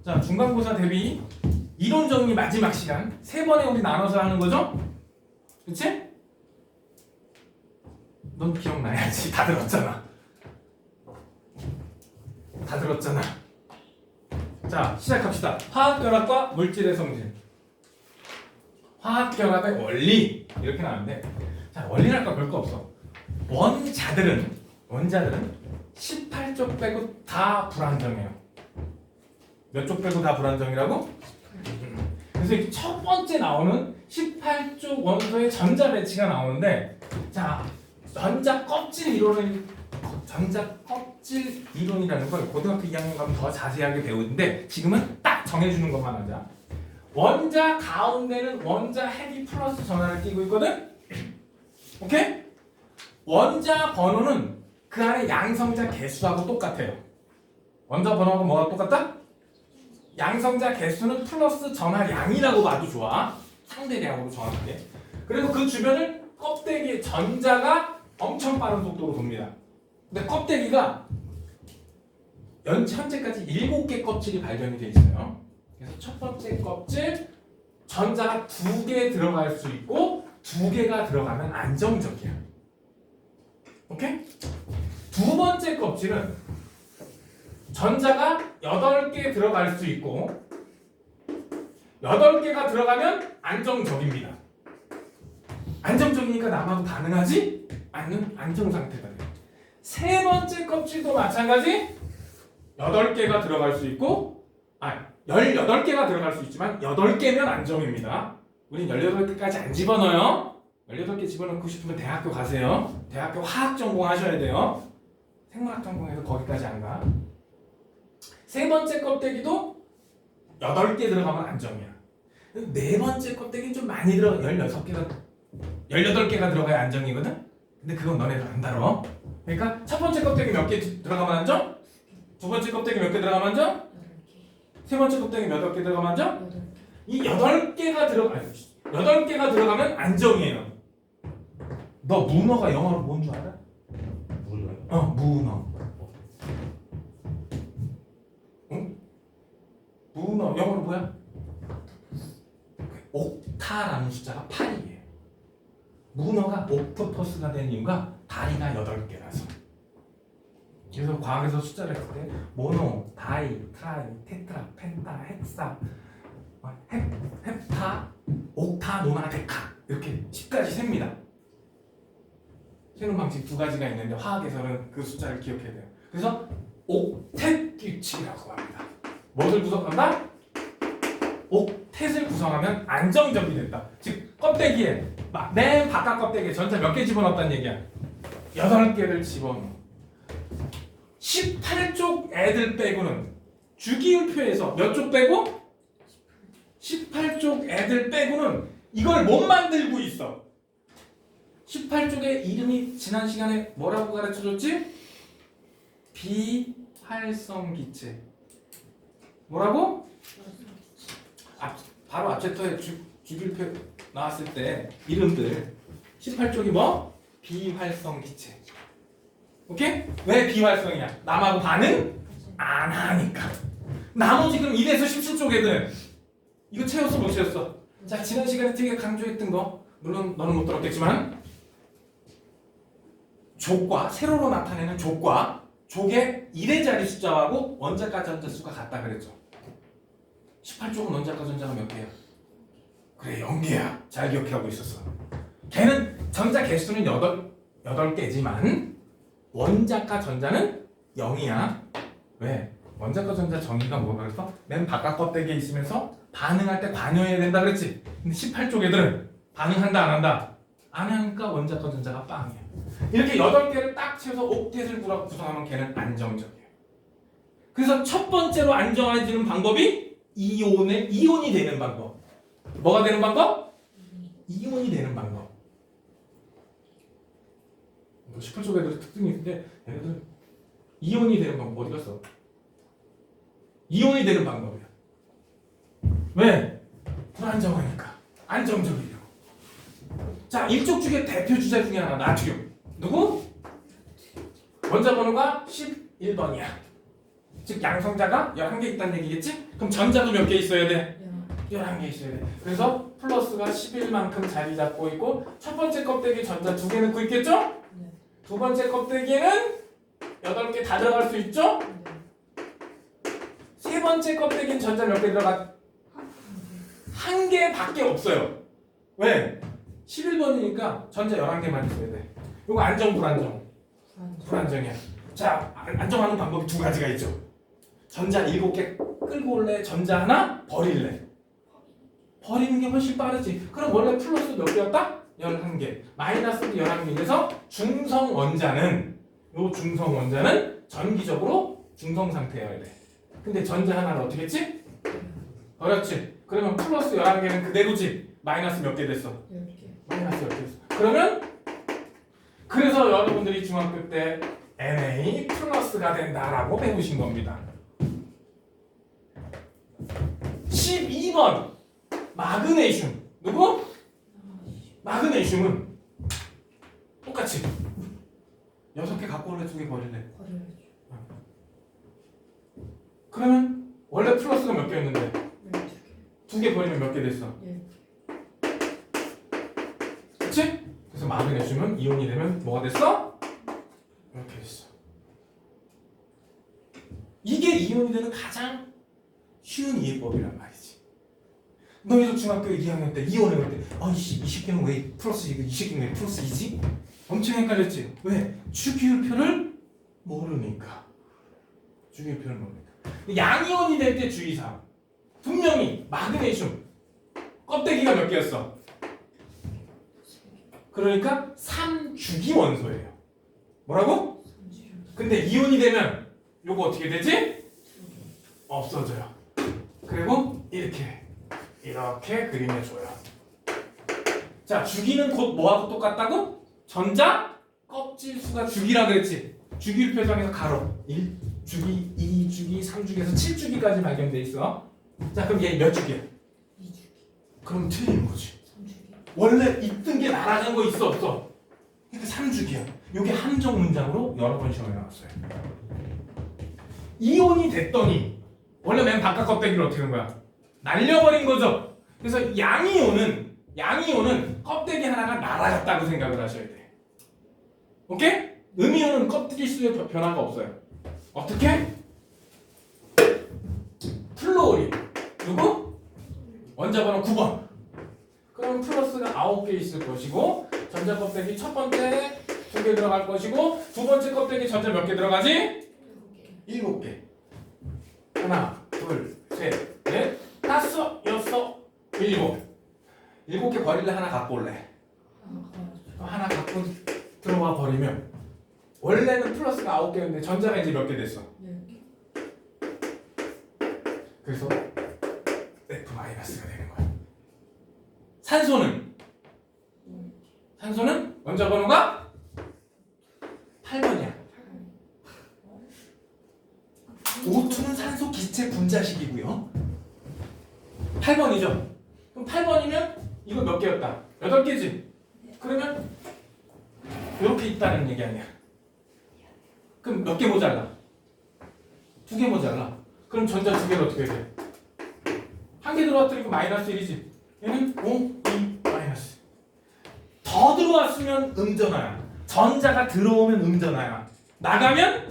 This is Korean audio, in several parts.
자, 중간고사 대비 이론 정리 마지막 시간 3번에 우리 나눠서 하는 거죠? 그치? 넌 기억나야지. 다 들었잖아. 다 들었잖아. 자, 시작합시다. 화학결합과 물질의 성질. 화학결합의 원리 이렇게 나왔는데, 자, 원리랄 거 별거 없어. 원자들은 18쪽 빼고 다 불안정해요. 몇 쪽 빼고 다 불안정이라고? 그래서 이렇게 첫 번째 나오는 18쪽 원소의 전자 배치가 나오는데, 자, 전자 껍질 이론이라는 걸 고등학교 2학년 가면 더 자세하게 배우는데 지금은 딱 정해주는 것만 하자. 원자 가운데는 원자 핵이 플러스 전하를 띄고 있거든. 오케이? 원자 번호는 그 안에 양성자 개수하고 똑같아요. 원자 번호하고 뭐가 똑같다? 양성자 개수는 플러스 전하량이라고 봐도 좋아. 상대량으로 정확하게. 그리고 그 주변을 껍데기의 전자가 엄청 빠른 속도로 돕니다. 근데 껍데기가 현재까지 7개 껍질이 발견이 돼 있어요. 그래서 첫 번째 껍질 전자가 2개 들어갈 수 있고 2개가 들어가면 안정적이야. 오케이? 두 번째 껍질은 전자가 8개 들어갈 수 있고 8개가 들어가면 안정적입니다. 안정적이니까 남하고 반응하지 않는 안정 상태가 돼요. 세 번째 껍질도 마찬가지 8개가 들어갈 수 있고 18개가 들어갈 수 있지만 8개면 안정입니다. 우린 18개까지 안 집어넣어요. 18개 집어넣고 싶으면 대학교 가세요. 대학교 화학 전공 하셔야 돼요. 생물학 전공해서 거기까지 안 가. 세 번째 껍데기도 8개 들어가면 안정이야. 네 번째 껍데기는 좀 많이 들어가. 18개가 들어가야 안정이거든? 근데 그건 너네들 안 다뤄. 그러니까 첫 번째 껍데기 몇 개 들어가면 안정? 두 번째 껍데기 몇 개 들어가면 안정? 세 번째 껍데기 몇 개 들어가면 안정? 이 8개가 들어가면 안정이에요. 너 문어가 영어로 뭔 줄 알아? 문어요? 문어. 응? 문어 영어로 뭐야? 옥타라는 숫자가 8이에요. 문어가 옥토퍼스가 된 이유가 다리가 8개라서. 그래서 과학에서 숫자를 했을 때 모노, 다이, 트라이, 테트라, 펜타, 헥사, 헵타, 옥타, 노나, 데카 이렇게 10까지 셉니다. 세는 방식 2가지가 있는데 화학에서는 그 숫자를 기억해야 돼요. 그래서 옥텟 규칙이라고 합니다. 뭐를 구성한다? 옥텟을 구성하면 안정적이 된다. 즉 껍데기에 맨 바깥 껍데기에 전자 몇 개 집어넣었다는 얘기야. 8개를 집어넣어. 18쪽 애들 빼고는 주기율표에서 몇 쪽 빼고? 18쪽 애들 빼고는 이걸 못 만들고 있어. 18쪽의 이름이 지난 시간에 뭐라고 가르쳐줬지? 비활성기체. 뭐라고? 바로 앞챕터에 주기율표 나왔을 때 이름들 18쪽이 뭐? 비활성기체. 오케이? 왜 비활성이야? 남하고 반응 안 하니까. 나머지 그럼 1에서 17쪽 애들은 이거 채웠어 못 채웠어? 자, 지난 시간에 되게 강조했던 거 물론 너는 못 들었겠지만 족과 세로로 나타내는 족의 1의 자리 숫자하고 원자과 전자 수가 같다 그랬죠. 18쪽은 원자과 전자가 몇 개야? 그래 0개야. 잘 기억하고 있었어. 걔는 전자 개수는 8개지만 원자과 전자는 0이야. 왜? 원자과 전자 정의가 뭐가 그랬어? 맨 바깥 껍데기에 있으면서 반응할 때 관여해야 된다 그랬지. 근데 18쪽 애들은 반응한다 안 한다? 안 하니까 원자과 전자가 빵이야. 이렇게 8개를 딱 채워서 옥텟을 구성하면 걔는 안정적이에요. 그래서 첫 번째로 안정해지는 방법이 이온이 되는 방법. 뭐가 되는 방법? 이온이 되는 방법. 18쪽 애들 특징이 있는데 얘네들 이온이 되는 방법 어디 갔어? 이온이 되는 방법이야. 왜? 불안정하니까. 안정적이려고. 자, 일족 중에 대표 주자 중에 하나 나트륨. 누구? 원자 번호가 11번이야. 즉 양성자가 11개 있다는 얘기겠지? 그럼 전자도 몇 개 있어야 돼? 11개 있어야 돼. 그래서 플러스가 11만큼 자리 잡고 있고 첫 번째 껍데기 전자 2개 넣고 있겠죠? 두 번째 껍데기에는 8개 다 들어갈 수 있죠? 세 번째 껍데기는 전자 몇 개 들어가? 1개밖에 없어요. 왜? 11번이니까 전자 11개만 있어야 돼. 이거 안정 불안정? 불안정이야. 자, 안정하는 방법이 2가지가 있죠. 전자 7개 끌고 올래? 전자 하나 버릴래? 버리는 게 훨씬 빠르지. 그럼 원래 플러스 몇 개였다? 11개. 마이너스도 11개에서 중성 원자는 전기적으로 중성 상태여야 돼. 근데 전자 하나를 어떻게 했지? 버렸지. 그러면 플러스 11개는 그대로지. 마이너스 몇 개 됐어? 10개. 마이너스 10개 됐어. 그러면 그래서 여러분들이 중학교 때 Na 플러스가 된다라고 배우신 겁니다. 12번 마그네슘. 누구? 마그네슘은 똑같이 6개 갖고 올래? 2개 버릴래? 버려야죠. 그러면 원래 플러스가 몇 개였는데 12개. 2개 버리면 몇 개 됐어? 10개. 그치? 그래서 마그네슘은 이온이 되면 뭐가 됐어? 이렇게 됐어. 이게 이온이 되는 가장 쉬운 이해법이란 말이지. 너희도 중학교 2학년 때 이온을 할 때 아이씨 20개는 왜 플러스이고 20개는 왜 플러스이지? 엄청 헷갈렸지? 왜? 주기율표를 모르니까. 주기율표를 모르니까. 양이온이 될 때 주의사항. 분명히 마그네슘 껍데기가 몇 개였어? 그러니까 3주기 원소예요. 뭐라고? 근데 이온이 되면 요거 어떻게 되지? 없어져요. 그리고 이렇게 그림해줘요. 자, 주기는 곧 뭐하고 똑같다고? 전자 껍질 수가 주기라 그랬지. 주기율 표상에서 가로 1주기, 2주기, 3주기에서 7주기까지 발견돼 있어. 자, 그럼 얘 몇 주기야? 2주기. 그럼 틀린 거지. 3주기. 원래 있던 게 날아간 거 있어 없어? 그러니까 3주기야. 요게 함정 문장으로 여러 번 시험에 나왔어요. 이온이 됐더니 원래 맨 바깥 껍데기를 어떻게 된 거야? 날려버린 거죠. 그래서 양이온은 껍데기 하나가 날아갔다고 생각을 하셔야 돼. 오케이? 음이온은 껍데기 수의 변화가 없어요. 어떻게? 플로린 누구? 원자번호 9번. 그럼 플러스가 9개 있을 것이고 전자 껍데기 첫 번째 2개 들어갈 것이고 두 번째 껍데기 전자 몇 개 들어가지? 7개. 하나, 둘, 셋, 넷, 다섯, 여섯, 일곱. 7개 버릴래? 하나 갖고 올래? 하나 갖고 들어와 버리면 원래는 플러스가 9개였는데 전자가 이제 몇 개 됐어? 10개. 그래서 F-가 되는 거야. 산소는 원자 번호가 8번이야. O2는 산소 기체 분자식이고요. 8번이죠. 그럼 8번이면 이거 몇 개였다? 8개지? 그러면 이렇게 있다는 얘기 아니야. 그럼 몇 개 모자라? 2개 모자라. 그럼 전자 2개를 어떻게 해야 돼? 1개 들어왔더니 마이너스 1이지. 얘는 5, 2, 마이너스. 더 들어왔으면 음전화야. 전자가 들어오면 음전화야. 나가면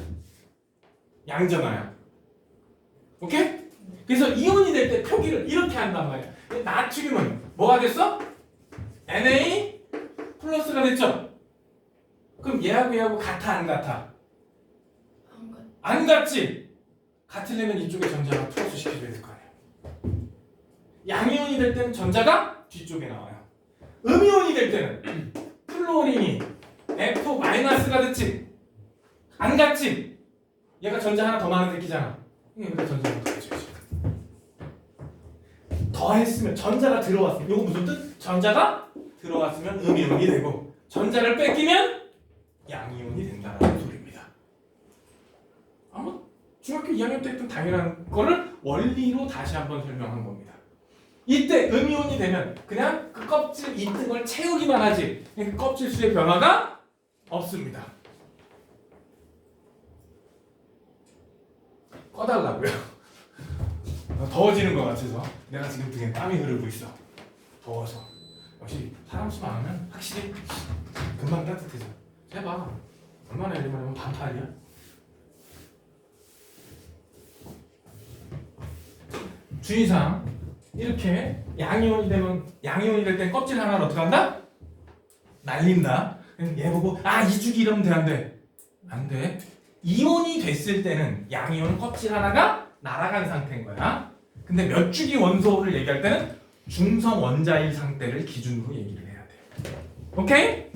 양전화야. 오케이? 그래서 이온이 될 때 표기를 이렇게 한단 말이야. 나트륨은 뭐가 됐어? Na 플러스가 됐죠? 그럼 얘하고 같아 안 같아? 안 같지? 같으려면 이쪽에 전자가 플러스 시켜줘야 될 거 아니야. 양이온이 될 때는 전자가 뒤쪽에 나와요. 음이온이 될 때는 플로린이 F-가 됐지? 안 같지? 얘가 전자 하나 더 많은 새끼잖아. 여기다 전자 하나 더 붙여야지. 더 했으면 전자가 들어왔으면 이거 무슨 뜻? 전자가 들어왔으면 음이온이 되고 전자를 뺏기면 양이온이 된다는 소리입니다. 아마 중학교 2학년 때 했던 당연한 거를 원리로 다시 한번 설명한 겁니다. 이때 음이온이 되면 그냥 그 껍질 있는 걸 채우기만 하지 그 껍질 수의 변화가 없습니다. 꺼달라고요. 더워지는 것 같아서 내가 지금 등에 땀이 흐르고 있어. 더워서. 역시 사람 수 많으면 확실히 금방 따뜻해져. 해봐. 얼마나 열리면 반팔이야? 주의사항. 이렇게 양이온이 될 땐 껍질 하나를 어떻게 한다? 날린다. 얘 보고 이주기 이러면 돼, 안 돼? 안 돼. 이온이 됐을 때는 양이온 껍질 하나가 날아간 상태인 거야. 근데 몇 주기 원소를 얘기할 때는 중성 원자일 상태를 기준으로 얘기를 해야 돼. 오케이?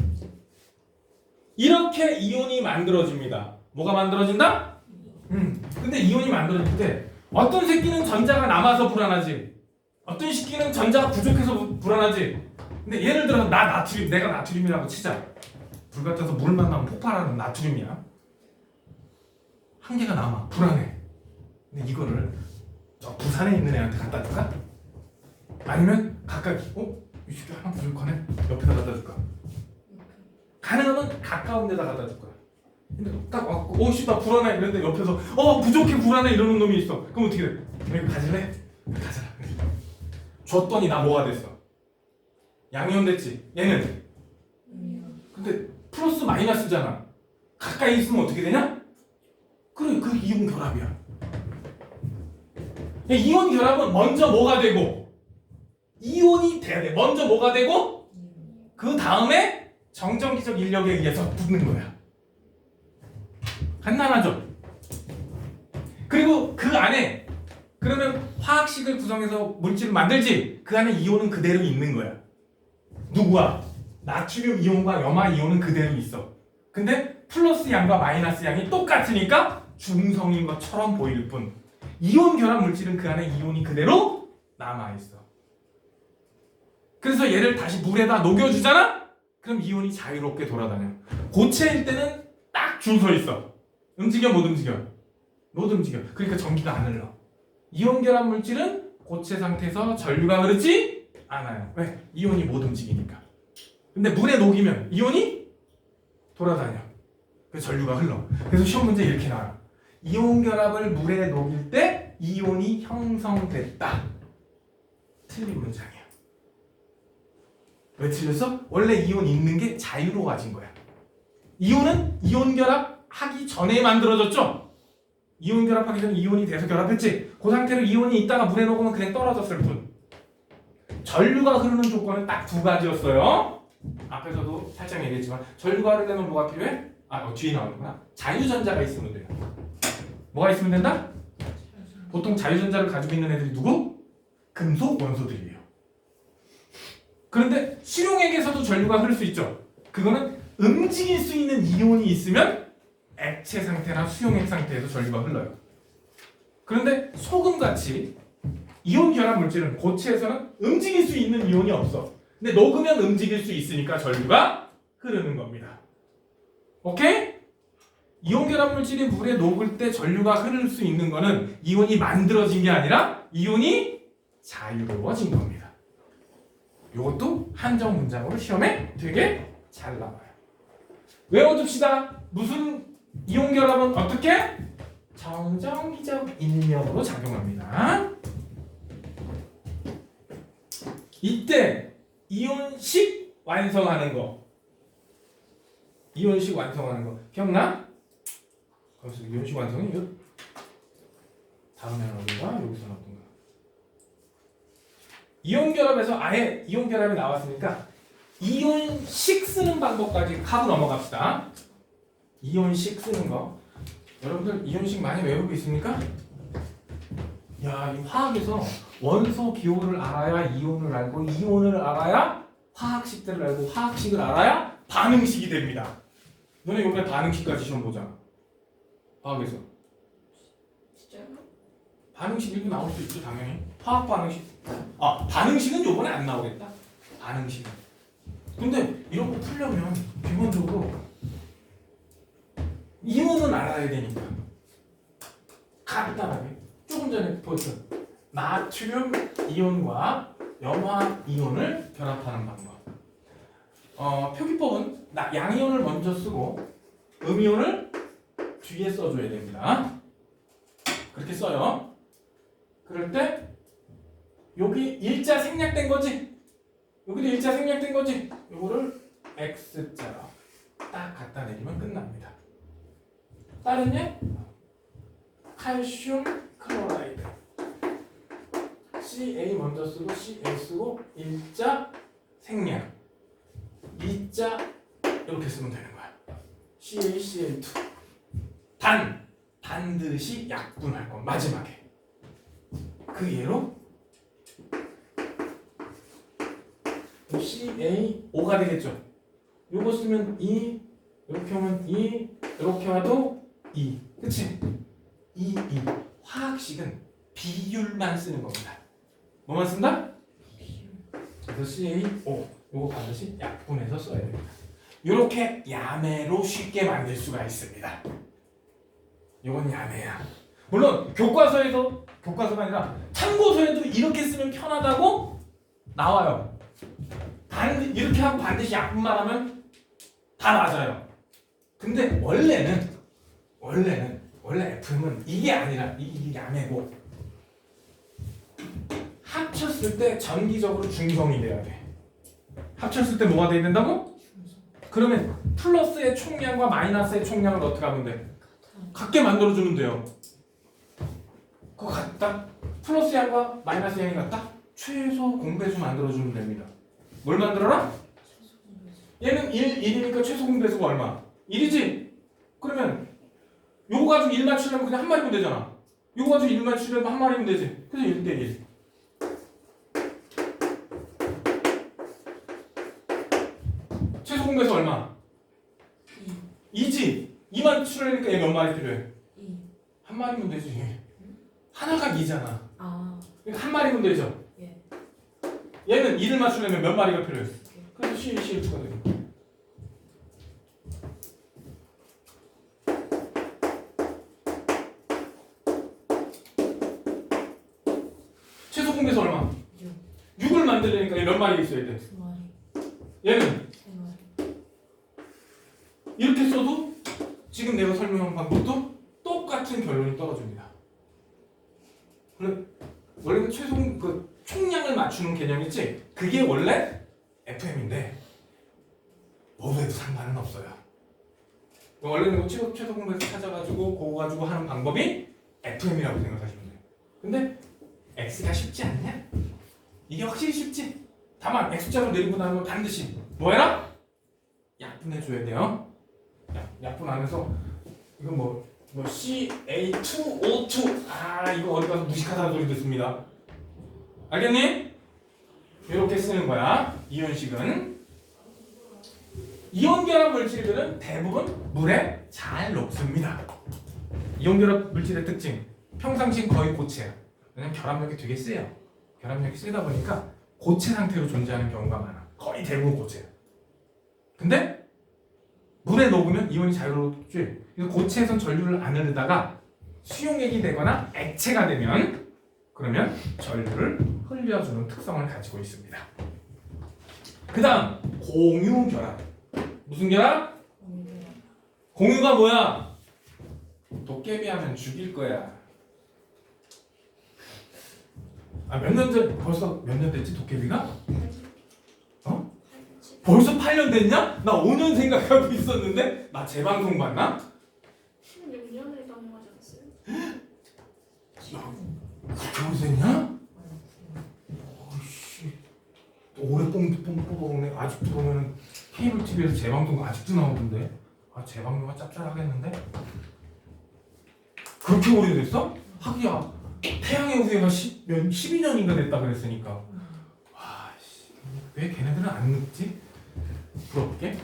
이렇게 이온이 만들어집니다. 뭐가 만들어진다? 근데 이온이 만들어질 때 어떤 새끼는 전자가 남아서 불안하지. 어떤 새끼는 전자가 부족해서 불안하지. 근데 예를 들어 내가 나트륨이라고 치자. 불 같아서 물을 만나면 폭발하는 나트륨이야. 한 개가 남아. 불안해. 근데 이거를 저 부산에 있는 애한테 갖다 줄까? 아니면 가까이 이 새끼 하나 부족하네. 옆에다 갖다 줄까? 가능하면 가까운 데다 갖다 줄 거야. 근데 딱 왔고 나 불안해. 이랬는데 옆에서 부족해 불안해 이러는 놈이 있어. 그럼 어떻게 돼? 이거 가질래? 가져라. 줬더니 나 뭐가 됐어? 양이온 됐지? 얘는? 근데 플러스 마이너스잖아. 가까이 있으면 어떻게 되냐? 그래, 그 이온 결합이야. 이온 결합은 먼저 뭐가 되고 이온이 돼야 돼. 먼저 뭐가 되고 그 다음에 정전기적 인력에 의해서 붙는 거야. 간단하죠? 그리고 그 안에 그러면 화학식을 구성해서 물질을 만들지. 그 안에 이온은 그대로 있는 거야. 누구야? 나트륨 이온과 염화 이온은 그대로 있어. 근데 플러스 양과 마이너스 양이 똑같으니까 중성인 것처럼 보일 뿐. 이온 결합 물질은 그 안에 이온이 그대로 남아있어. 그래서 얘를 다시 물에다 녹여주잖아? 그럼 이온이 자유롭게 돌아다녀. 고체일 때는 딱 줄 서 있어. 움직여 못 움직여? 못 움직여. 그러니까 전기가 안 흘러. 이온 결합 물질은 고체 상태에서 전류가 흐르지 않아요. 왜? 이온이 못 움직이니까. 근데 물에 녹이면 이온이 돌아다녀. 그래서 전류가 흘러. 그래서 시험 문제 이렇게 나와요. 이온 결합을 물에 녹일 때 이온이 형성됐다. 틀린 문장이야. 왜 틀렸어? 원래 이온 있는 게 자유로 가진 거야. 이온은 이온 결합하기 전에 만들어졌죠? 이온 결합하기 전에 이온이 돼서 결합했지? 그 상태로 이온이 있다가 물에 녹으면 그냥 떨어졌을 뿐. 전류가 흐르는 조건은 딱 두 가지였어요. 앞에서도 살짝 얘기했지만 전류가 흐르려면 뭐가 필요해? 뒤에 나오는구나. 자유전자가 있으면 돼요. 뭐가 있으면 된다? 보통 자유전자를 가지고 있는 애들이 누구? 금속 원소들이에요. 그런데 수용액에서도 전류가 흐를 수 있죠. 그거는 움직일 수 있는 이온이 있으면 액체 상태나 수용액 상태에서 전류가 흘러요. 그런데 소금같이 이온 결합 물질은 고체에서는 움직일 수 있는 이온이 없어. 근데 녹으면 움직일 수 있으니까 전류가 흐르는 겁니다. 오케이? 이온 결합 물질이 물에 녹을 때 전류가 흐를 수 있는 거는 이온이 만들어진 게 아니라 이온이 자유로워진 겁니다. 이것도 한정 문장으로 시험에 되게 잘 나와요. 외워둡시다. 무슨 이온 결합은 어떻게? 정전기적 인력으로 작용합니다. 이때 이온식 완성하는 거. 이온식 완성하는 거 기억나? 거기서 이온식 완성이 이거 다음에 어딘가 여기서 나왔던가. 이온 결합에서 아예 이온 결합이 나왔으니까 이온식 쓰는 방법까지 하고 넘어갑시다. 이온식 쓰는 거. 여러분들 이온식 많이 외우고 있습니까? 야, 이 화학에서 원소 기호를 알아야 이온을 알고 이온을 알아야 화학식들을 알고 화학식을 알아야 반응식이 됩니다. 너네 이번에 반응식까지 시험 보잖아. 화학에서. 진짜요? 반응식 이렇게 나올 수 있죠, 당연히. 화학 반응식. 반응식은 요번에 안 나오겠다. 반응식은. 근데 이런 거 풀려면 기본적으로 이온은 알아야 되니까. 간단하게. 조금 전에 보였던 나트륨 이온과 염화 이온을 결합하는 방법. 표기법은 양이온을 먼저 쓰고 음이온을 뒤에 써줘야 됩니다. 그렇게 써요. 그럴 때 여기 일자 생략된 거지. 여기도 일자 생략된 거지. 요거를 X자로 딱 갖다 내리면 끝납니다. 다른 예? 칼슘 클로라이드 CA 먼저 쓰고 CL 쓰고 일자 생략 이자 이렇게 쓰면 되는 거야. CaCl2 반드시 약분할 건 마지막에 그 예로 CaO가 되겠죠. 요거 쓰면 2 이렇게 하면 2 이렇게 와도 2 그치? 2 화학식은 비율만 쓰는 겁니다. 뭐만 쓴다? 그래서 CaO 요거 반드시 약분해서 써야 됩니다. 이렇게 야매로 쉽게 만들 수가 있습니다. 이건 야매야. 물론 교과서가 아니라 참고서에도 이렇게 쓰면 편하다고 나와요. 이렇게 하고 반드시 약분만 하면 다 맞아요. 근데 원래 F는 이게 아니라 이게 야매고 합쳤을 때 전기적으로 중성이 돼야 돼. 합쳤을 때 뭐가 돼야 된다고? 그러면 플러스의 총량과 마이너스의 총량을 어떻게 하면 돼? 같게 만들어주면 돼요. 그거 같다? 플러스 양과 마이너스 양이 같다? 최소 공배수 만들어주면 됩니다. 뭘 만들어라? 얘는 1이니까 최소 공배수가 얼마? 1이지? 그러면 요거 가지고 1 맞추려면 그냥 한 마리면 되잖아. 요거 가지고 1 맞추려면 한 마리면 되지. 그래서 1대1. 최소 공배수 얼마? 2지? 2만 추려니까 얘 몇 마리 필요해? 2. 한 마리면 되지. 하나가 2잖아. 아. 그러니까 한 마리면 되죠. 예. 얘는 2를 맞추려면 몇 마리가 필요해? 오케이. 그래서 CL2가 되는 거야. 최소 공배수 얼마? 6. 6을 만들려니까 얘 몇 마리 있어야 돼? 2마리. 얘는 3마리. 이렇게 써도 지금 내가 설명한 방법도 똑같은 결론이 떨어집니다. 원래는 최소 총량을 맞추는 개념이지 그게 원래 FM인데 뭐로 해도 상관은 없어요. 원래는 최소 공배수 찾아가지고 그거 가지고 하는 방법이 FM이라고 생각하시면 돼요. 근데 X가 쉽지 않냐? 이게 확실히 쉽지. 다만 X자로 내리고 나면 반드시 뭐 해라? 약분해줘야 돼요. 약분하면서 이건 뭐 CA2O2 이거 어디 가서 무식하다는 소리 듣습니다. 알겠니? 이렇게 쓰는 거야. 이온식은 이온결합 물질들은 대부분 물에 잘 녹습니다. 이온결합 물질의 특징 평상시엔 거의 고체야. 왜냐면 결합력이 되게 세요. 결합력이 세다 보니까 고체 상태로 존재하는 경우가 많아. 거의 대부분 고체야. 근데 물에 녹으면 이온이 자유롭지. 그래서 고체에선 전류를 안 흐르다가 수용액이 되거나 액체가 되면 그러면 전류를 흘려주는 특성을 가지고 있습니다. 그 다음 공유결합. 무슨 결합? 공유가 뭐야? 도깨비 하면 죽일 거야. 몇 년 전 벌써 몇 년 됐지 도깨비가? 어? 벌써 8년 됐냐? 나 5년 생각하고 있었는데 나 재방송 봤나? 16년에 넘어가지 않았어요? 그렇게 오래됐냐? 어이씨 오래 뽑아오네. 아직도 보면은 케이블 TV에서 재방송 아직도 나오던데. 재방송가 짭짤하겠는데? 그렇게 오래됐어? 하기야 태양의 후예가 12년인가 됐다 그랬으니까. 와, 왜 걔네들은 안 늙지? 부럽게?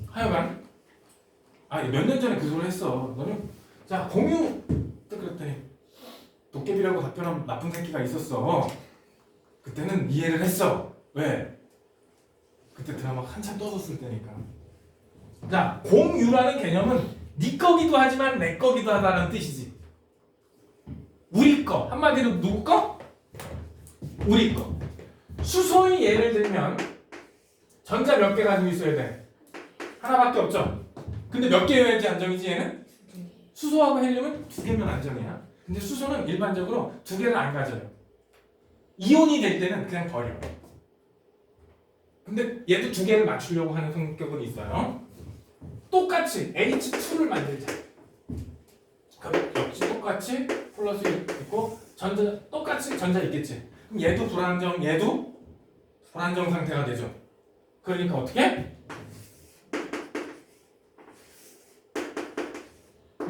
하여간 몇 년 전에 그 소리 했어. 너는 자 공유 또 그랬더니 도깨비라고 답변한 나쁜 새끼가 있었어. 그때는 이해를 했어. 왜? 그때 드라마 한참 떠졌을 때니까. 자 공유라는 개념은 네 거기도 하지만 내 거기도 하다는 뜻이지. 우리 거 한마디로 누구 거? 우리 거. 수소의 예를 들면 전자 몇 개 가지고 있어야 돼? 하나밖에 없죠. 근데 몇 개여야지 안정이지 얘는? 수소하고 헬륨은 두 개면 안정이야. 근데 수소는 일반적으로 두 개를 안 가져요. 이온이 될 때는 그냥 버려. 근데 얘도 두 개를 맞추려고 하는 성격은 있어요. 똑같이 H2를 만들자. 그럼 역시 똑같이 플러스 있고 전자 똑같이 전자 있겠지. 그럼 얘도 불안정, 얘도 불안정 상태가 되죠. 그러니까 어떻게?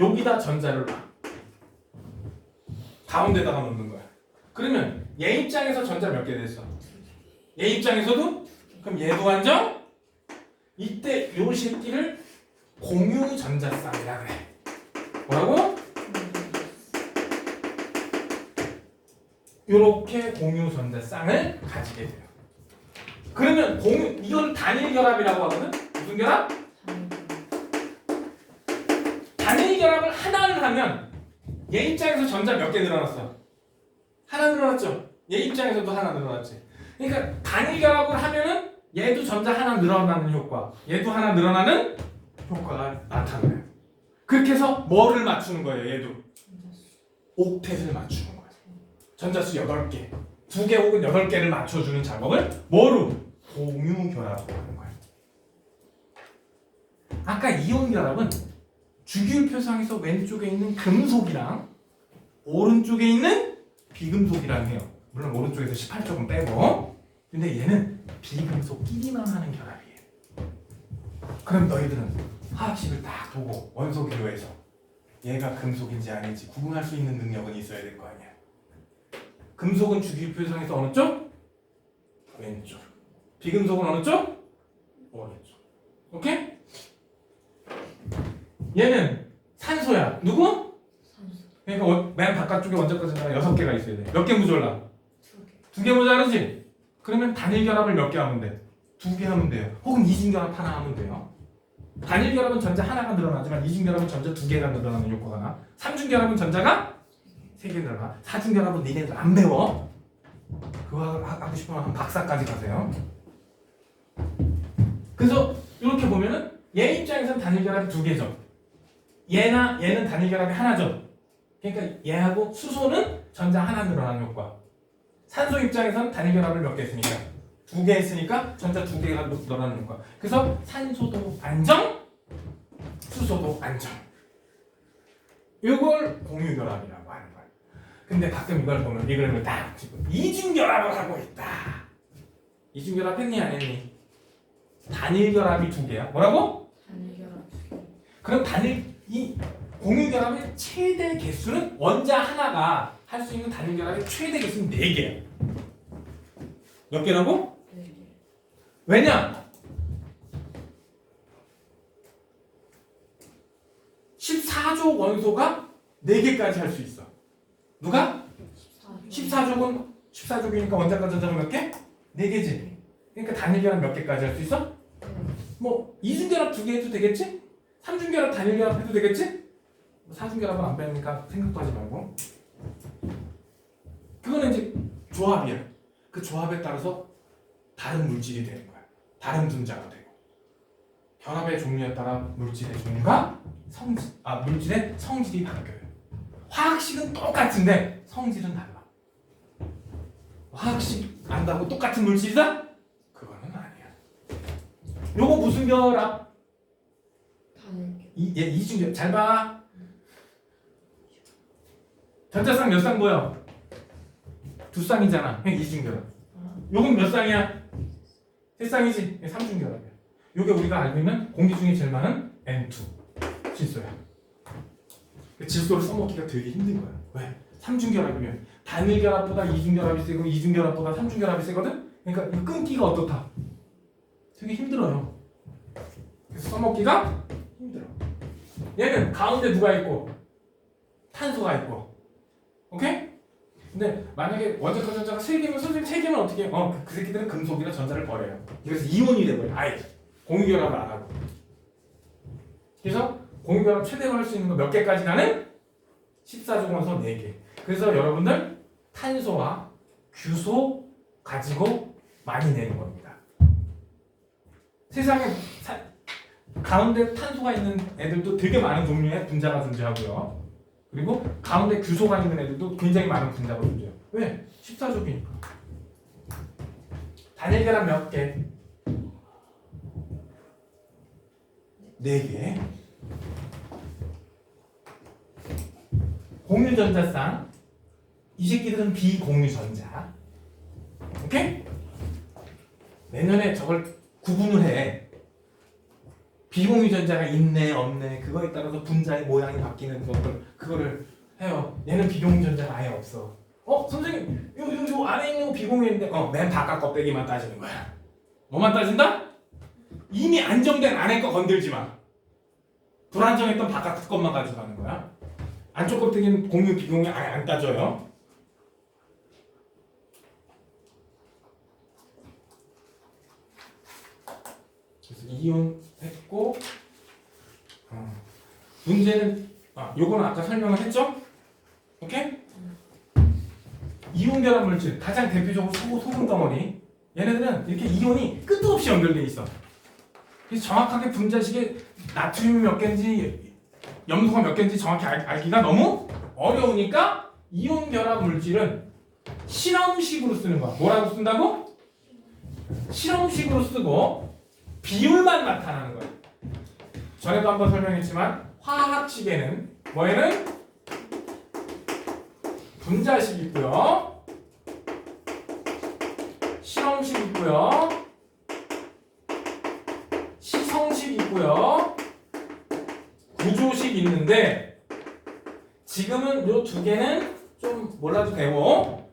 여기다 전자를 놔. 가운데다가 놓는 거야. 그러면 얘 입장에서 전자 몇 개 됐어? 얘 입장에서도? 그럼 얘도 안정? 이때 요 새끼를 공유 전자쌍이라 그래. 뭐라고? 요렇게 공유 전자쌍을 가지게 돼요. 그러면 공유 이건 단일 결합이라고 하거든. 무슨 결합? 단일 결합을 하나를 하면 얘 입장에서 전자 몇 개 늘어났어? 하나 늘어났죠. 얘 입장에서도 하나 늘어났지. 그러니까 단일 결합을 하면은 얘도 전자 하나 늘어나는 효과, 얘도 하나 늘어나는 효과가 나타나요. 그렇게 해서 뭐를 맞추는 거예요? 얘도 옥텟을 맞추는 거예요. 전자수 8개, 2개 혹은 8개를 맞춰주는 작업을 뭐로? 공유 결합으로 하는 거예요. 아까 이온 결합은 주기율표상에서 왼쪽에 있는 금속이랑 오른쪽에 있는 비금속이랑 해요. 물론 오른쪽에서 18쪽은 빼고. 근데 얘는 비금속끼리만 하는 결합이에요. 그럼 너희들은 화학식을 딱 보고 원소 비교해서 얘가 금속인지 아닌지 구분할 수 있는 능력은 있어야 될 거 아니야. 금속은 주기율표상에서 어느 쪽? 왼쪽. 비금속은 어느 쪽? 오른쪽. 오케이? 얘는 산소야. 누구? 산소. 그러니까 맨 바깥쪽에 원자과 전자가 6개가 있어야 돼. 몇 개 모자라? 2개. 2개 모자르지? 그러면 단일 결합을 몇 개 하면 돼? 2개 하면 돼요. 혹은 이중 결합 하나 하면 돼요. 단일 결합은 전자 하나가 늘어나지만 이중 결합은 전자 2개가 늘어나는 효과가 나. 삼중 결합은 전자가 3개 늘어나. 사중 결합은 니네들 안 배워. 그거 하고 싶으면 한 박사까지 가세요. 그래서 이렇게 보면은 얘 입장에서는 단일 결합이 2개죠. 얘는 단일 결합이 하나죠. 그러니까 얘하고 수소는 전자 하나 늘어나는 효과. 산소 입장에서는 단일 결합을 몇 개 했으니까 2개 했으니까 전자 2개가 늘어나는 효과. 그래서 산소도 안정, 수소도 안정. 이걸 공유 결합이라고 하는 거야. 근데 가끔 이걸 보면 이 그림을 딱 지금 이중 결합을 하고 있다. 이중 결합 했니 안 했니? 단일 결합이 2개야. 뭐라고? 단일 결합 2개. 그럼 이 공유 결합의 최대 개수는 원자 하나가 할 수 있는 단일 결합의 최대 개수는 4개야. 몇 개라고? 4개. 왜냐? 14족 원소가 4개까지 할 수 있어. 누가? 14족이니까 원자과 전자가 몇 개? 4개지. 그러니까 단일 결합 몇 개까지 할 수 있어? 뭐 이중 결합 2개 해도 되겠지? 삼중 결합 단일 결합 해도 되겠지? 사중 결합은 안 빼니까 생각도 하지 말고. 그거는 이제 조합이야. 그 조합에 따라서 다른 물질이 되는 거야. 다른 분자가 되고. 결합의 종류에 따라 물질의 종류가 물질의 성질이 바뀌어요. 화학식은 똑같은데 성질은 달라. 화학식 안다고 똑같은 물질이다? 그거는 아니야. 요거 무슨 결합? 단일 얘 이중 결합. 잘 봐. 전자쌍 몇 쌍 보여? 2쌍이잖아. 그러니까 이중 결합. 요건 몇 쌍이야? 3쌍이지. 3중 결합이야. 요게 우리가 알고 있는 공기 중에 제일 많은 N2 질소야. 질소를 써먹기가 되게 힘든 거야. 왜? 3중 결합이면 단일 결합보다 이중 결합이 세고 이중 결합보다 3중 결합이 세거든? 그러니까 이 끊기가 어떻다? 되게 힘들어요. 그래서 써먹기가 힘들어. 얘는 가운데 누가 있고 탄소가 있고. 오케이? 근데 만약에 원자과 전자가 3개면 선생님 3개면 어떻게 해? 그 새끼들은 금속이나 전자를 버려요. 그래서 이온이 돼버려. 아예 공유 결합을 안 하고. 그래서 공유 결합 최대로 할 수 있는 거 몇 개까지 가는? 14족 원소 4개. 그래서 여러분들 탄소와 규소 가지고 많이 내는 겁니다. 세상에 가운데 탄소가 있는 애들도 되게 많은 종류의 분자가 존재하고요. 그리고 가운데 규소가 있는 애들도 굉장히 많은 분자가 존재해요. 왜? 14족이니까. 단일 결합 몇 개? 4개. 공유전자쌍. 이 새끼들은 비공유전자. 오케이? 내년에 저걸 구분을 해. 비공유전자가 있네 없네 그거에 따라서 분자의 모양이 바뀌는 그거를 해요. 얘는 비공유전자가 아예 없어. 선생님 요 안에 있는 거 비공유인데 맨 바깥 껍데기만 따지는 거야. 뭐만 따진다? 이미 안정된 안에 거 건들지 마. 불안정했던 바깥 것만 가져가는 거야. 안쪽 껍데기는 공유 비공유 아예 안 따져요. 그래서 이온 했고 문제는 요거는 아까 설명을 했죠? 오케이? 이온 결합 물질 가장 대표적으로 소금 덩어리 얘네들은 이렇게 이온이 끝도 없이 연결돼 있어. 그래서 정확하게 분자식에 나트륨이 몇 개인지 염소가 몇 개인지 정확히 알기가 너무 어려우니까 이온 결합 물질은 실험식으로 쓰는 거야. 뭐라고 쓴다고? 실험식으로 쓰고 비율만 나타나는 거야. 전에도 한번 설명했지만 화학식에는 뭐에는 분자식 있고요, 실험식 있고요, 시성식 있고요, 구조식 있는데 지금은 요 두 개는 좀 몰라도 되고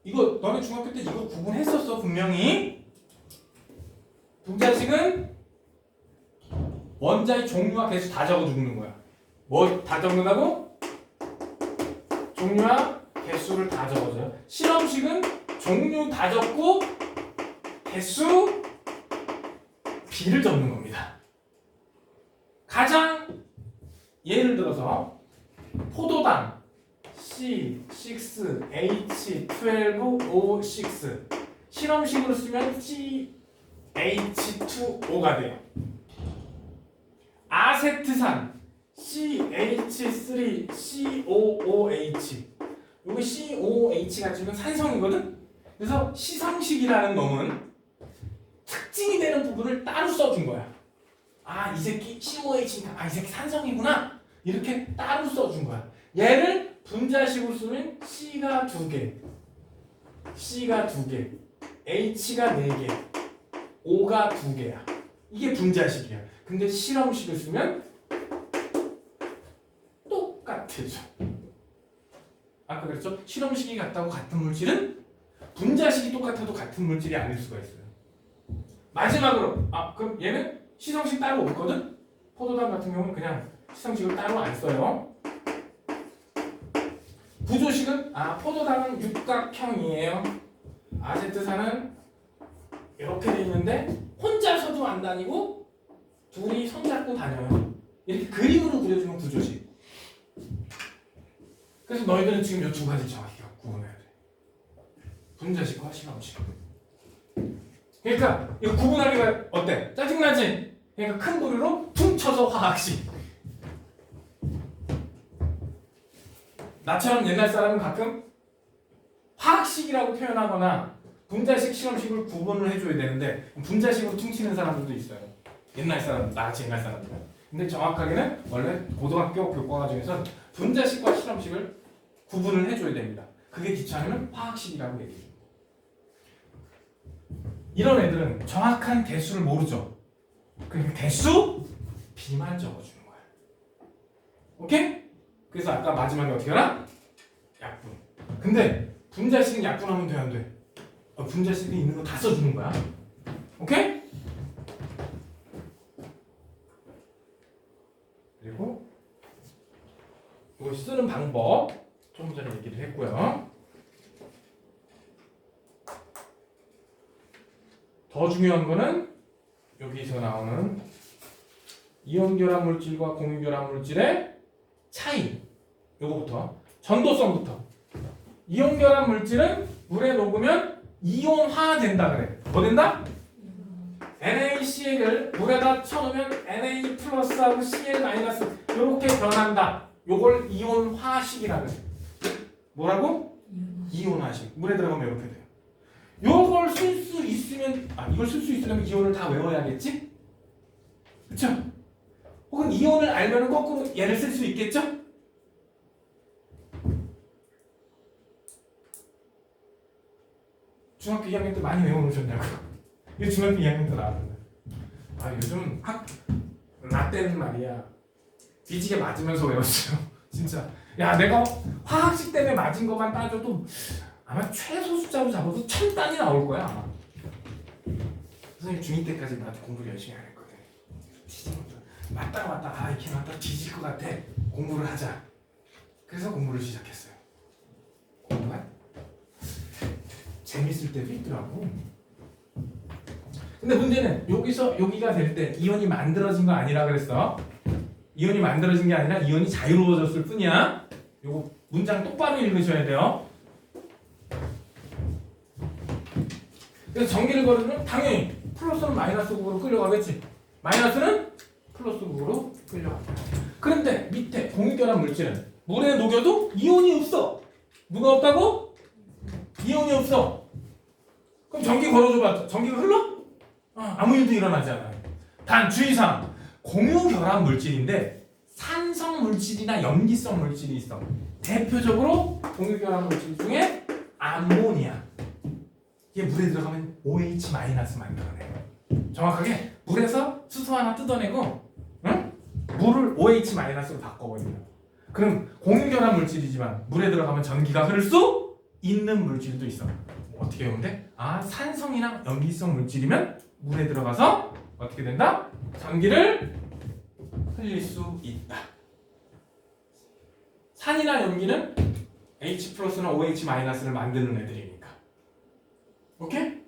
이거 너네 중학교 때 이거 구분했었어 분명히. 분자식은 원자의 종류와 개수 다 적어주는 거야. 뭐 다 적는다고? 종류와 개수를 다 적어줘요. 실험식은 종류 다 적고 개수 B를 적는 겁니다. 가장 예를 들어서 포도당 C6H12O6 실험식으로 쓰면 CH2O가 돼요. 아세트산 CH3COOH 여기 COOH가 지금 산성이거든? 그래서 시성식이라는 놈은 특징이 되는 부분을 따로 써준 거야. 이 새끼 COOH니까 이 새끼 산성이구나 이렇게 따로 써준 거야. 얘를 분자식으로 쓰면 C가 2개 C가 2개 H가 4개 O가 2개야. 이게 분자식이야. 근데 실험식을 쓰면 똑같아져. 아까 그랬죠? 실험식이 같다고 같은 물질은 분자식이 똑같아도 같은 물질이 아닐 수가 있어요. 마지막으로 그럼 얘는 시성식 따로 없거든? 포도당 같은 경우는 그냥 시성식을 따로 안 써요. 구조식은 포도당은 육각형이에요. 아세트산은 이렇게 돼 있는데 혼자서도 안 다니고 둘이 손잡고 다녀요. 이렇게 그림으로 그려주는 구조식. 그래서 너희들은 지금 이 두 가지 정확히 구분해야 돼. 분자식과 실험식. 그러니까 이거 구분하기가 어때? 짜증나지? 그러니까 큰 부류로 퉁쳐서 화학식. 나처럼 옛날 사람은 가끔 화학식이라고 표현하거나 분자식, 실험식을 구분을 해줘야 되는데 분자식으로 퉁치는 사람들도 있어요. 옛날 사람, 나같이 옛날 사람들은. 근데 정확하게는 원래 고등학교 교과 과정에서는 분자식과 실험식을 구분을 해줘야 됩니다. 그게 귀찮으면 화학식이라고 얘기해요. 이런 애들은 정확한 개수를 모르죠. 그러니까 개수 B만 적어주는 거야. 오케이? 그래서 아까 마지막에 어떻게 하나? 약분. 근데 분자식은 약분하면 돼, 안 돼? 분자식이 있는 거 다 써주는 거야. 오케이? 그리고 이걸 쓰는 방법 좀 전에 얘기를 했고요. 더 중요한 거는 여기서 나오는 이온 결합 물질과 공유 결합 물질의 차이. 요거부터 전도성부터. 이온 결합 물질은 물에 녹으면 이온화 된다 그래. 뭐 된다? NaCl을 물에다 쳐놓으면 Na 플러스하고 Cl 마이너스 이렇게 변한다. 요걸 이온화식이라고 해요. 뭐라고? 이온화식. 물에 들어가면 이렇게 돼요. 요걸 쓸 수 있으면 이걸 쓸 수 있으려면 이온을 다 외워야겠지? 그쵸? 혹은 이온을 알면은 거꾸로 얘를 쓸 수 있겠죠? 중학교 2학년 때 많이 외워놓으셨냐고. 이거 중학교 2학년 때 나왔는데. 요즘 나 때는 말이야 뒤지게 맞으면서 외웠어요. 진짜. 야, 내가 화학식 때문에 맞은 것만 따져도 아마 최소 숫자로 잡아도 1000단이 나올 거야 아마. 선생님 중2 때까지 나도 공부를 열심히 안 했거든. 맞다가 이렇게 맞다 뒤질 것 같아. 공부를 하자. 그래서 공부를 시작했어요. 공부가 재밌을 때도 있더라고. 근데 문제는 여기서 여기가 될 때 이온이 만들어진 거 아니라 그랬어. 이온이 만들어진 게 아니라 이온이 자유로워졌을 뿐이야. 요거 문장 똑바로 읽으셔야 돼요. 그래서 전기를 걸으면 당연히 플러스는 마이너스 극으로 끌려가겠지. 마이너스는 플러스 극으로 끌려간다. 그런데 밑에 공유결합 물질은 물에 녹여도 이온이 없어. 누가 없다고? 이온이 없어. 그럼 전기 걸어줘봤자 전기가 흘러? 아무 일도 일어나지 않아요. 단 주의사항, 공유결합 물질인데 산성 물질이나 염기성 물질이 있어. 대표적으로 공유결합 물질 중에 암모니아. 이게 물에 들어가면 OH- 만들어내요. 정확하게 물에서 수소 하나 뜯어내고 물을 OH-로 바꿔버립니다. 그럼 공유결합 물질이지만 물에 들어가면 전기가 흐를 수 있는 물질도 있어. 어떻게 보면 돼? 산성이나 염기성 물질이면 물에 들어가서 어떻게 된다? 전기를 흘릴 수 있다. 산이나 염기는 H+나 OH-를 만드는 애들이니까. 오케이?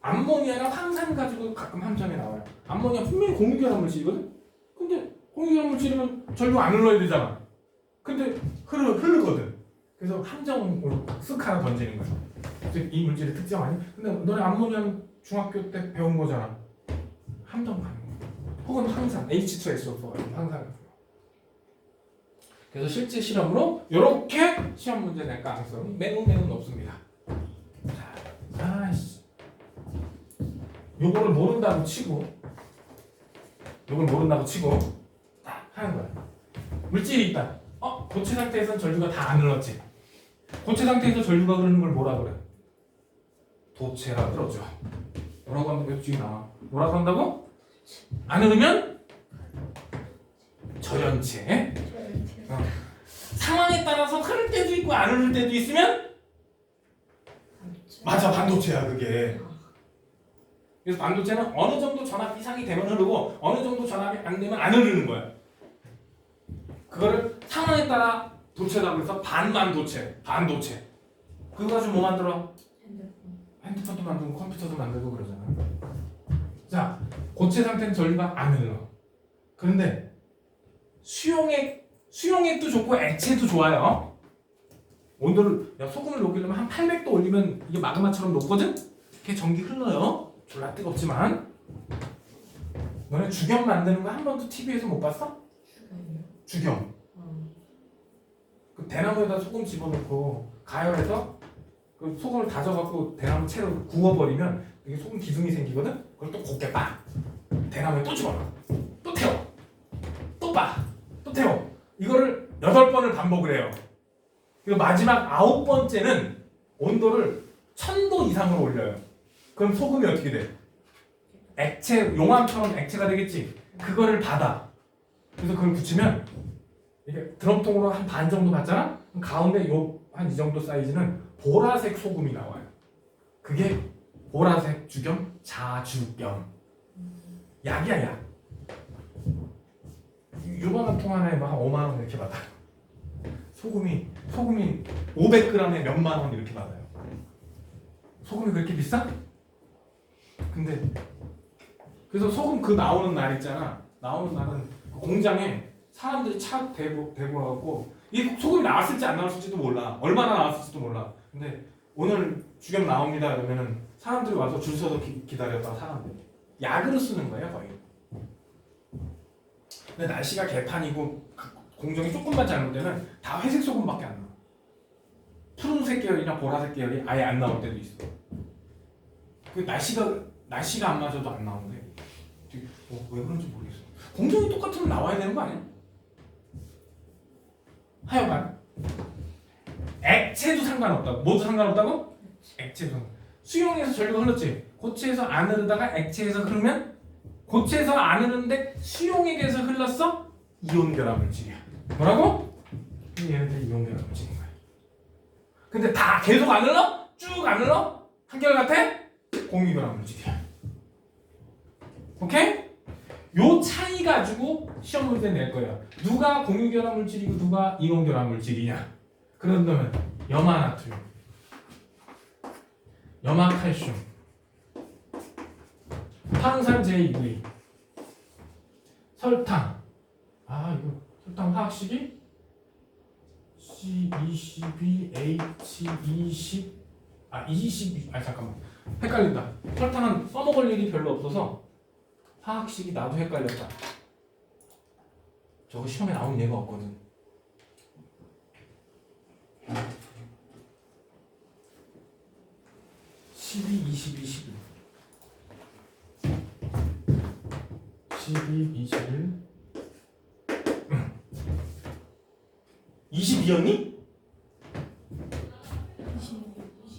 암모니아나 황산 가지고 가끔 함정에 나와요. 암모니아 분명히 공유결합 물질이거든? 근데 공유결합 물질이면 전류 안 흘러야 되잖아. 근데 흐르거든. 그래서 함정으로 쓱 하나 던지는 거야. 이 물질의 특성 아니야? 근데 너네 암모니아는 중학교 때 배운 거잖아. 함정 가는 거야. 혹은 황산, H2SO4 같은 황산 같은 거. 그래서 실제 실험으로 이렇게 시험 문제 낼 가능성이 매우 높습니다. 아이씨. 요거를 모른다고 치고 딱 하는 거야. 물질이 있다. 고체 상태에서는 전류가 다 안 흘렀지. 고체 상태에서 전류가 흐르는 걸 뭐라 그래? 도체라 그러죠. 뭐라고 한다고 여기 뒤에 나와. 뭐라고 한다고? 안 흐르면 저연체. 상황에 따라서 흐를 때도 있고 안 흐를 때도 있으면 맞아, 반도체야 그게. 그래서 반도체는 어느 정도 전압 이상이 되면 흐르고 어느 정도 전압이 안 되면 안 흐르는 거야. 그거를 상황에 따라 도체라고 해서 반도체. 그거 가지고 뭐 만들어? 핸드폰도 만들고 컴퓨터도 만들고 그러잖아. 자, 고체 상태는 전류가 안 흘러. 그런데 수용액도 좋고 액체도 좋아요. 온도를 소금을 녹이려면 한 800도 올리면 이게 마그마처럼 녹거든? 이렇게 전기 흘러요. 졸라 뜨겁지만. 너네 주겸 만드는 거 한 번도 TV에서 못 봤어? 주겸. 그 대나무에다 소금 집어넣고 가열해서 그 소금을 다져갖고 대나무 채로 구워버리면 이게 소금 기둥이 생기거든? 그걸 또 곱게 빠. 대나무에 또 집어넣어. 또 태워. 또 빠. 또 태워. 이거를 8번을 반복을 해요. 그리고 마지막 9번째는 온도를 1000도 이상으로 올려요. 그럼 소금이 어떻게 돼? 액체, 용암처럼 액체가 되겠지? 그거를 받아. 그래서 그걸 붙이면 이게 드럼통으로 한 반 정도 받잖아? 그럼 가운데 한 이 정도 사이즈는 보라색 소금이 나와요. 그게 보라색 주겸, 자주겸. 약이야, 약. 요만한 통 하나에 막 5만 원 이렇게 받아요. 소금이 500g에 몇만 원 이렇게 받아요. 소금이 그렇게 비싸? 근데 그래서 소금 그 나오는 날 있잖아. 나오는 날은 공장에 사람들이 차 대고 와갖고 이 소금이 나왔을지 안 나왔을지도 몰라. 얼마나 나왔을지도 몰라. 근데 오늘 주겸 나옵니다 그러면은 사람들이 와서 줄 서서 기다렸다가 사람들 약으로 쓰는 거예요 거의. 근데 날씨가 개판이고 공정이 조금만 잘못되면 다 회색 소금밖에 안 나와. 푸른색 계열이나 보라색 계열이 아예 안 나올 때도 있어. 그 날씨가 안 맞아도 안 나오는데 왜 그런지 모르겠어. 공정이 똑같으면 나와야 되는 거 아니야? 하여간 액체도 상관없다고. 뭐도 상관없다고? 액체도 상관. 수용에서 전류가 흘렀지. 고체에서 안 흐르다가 액체에서 흐르면 고체에서 안 흐르는데 수용액에서 흘렀어? 이온 결합 물질이야. 뭐라고? 얘네들 이온 결합 물질인 거야. 근데 다 계속 안 흘러? 쭉 안 흘러? 한결같아? 공유 결합 물질이야. 오케이? 요 차이 가지고 시험 문제 낼 거예요. 누가 공유 결합 물질이고 누가 이온 결합 물질이냐? 그런다면 염화나트륨, 염화칼슘, 황산 제2V, 설탕. 이거 설탕 화학식이 C22H20 잠깐만 헷갈린다. 설탕은 써먹을 일이 별로 없어서 화학식이 나도 헷갈렸다. 저거 시험에 나온 예가 없거든. (12, 22, 11) 12, 21 22였니?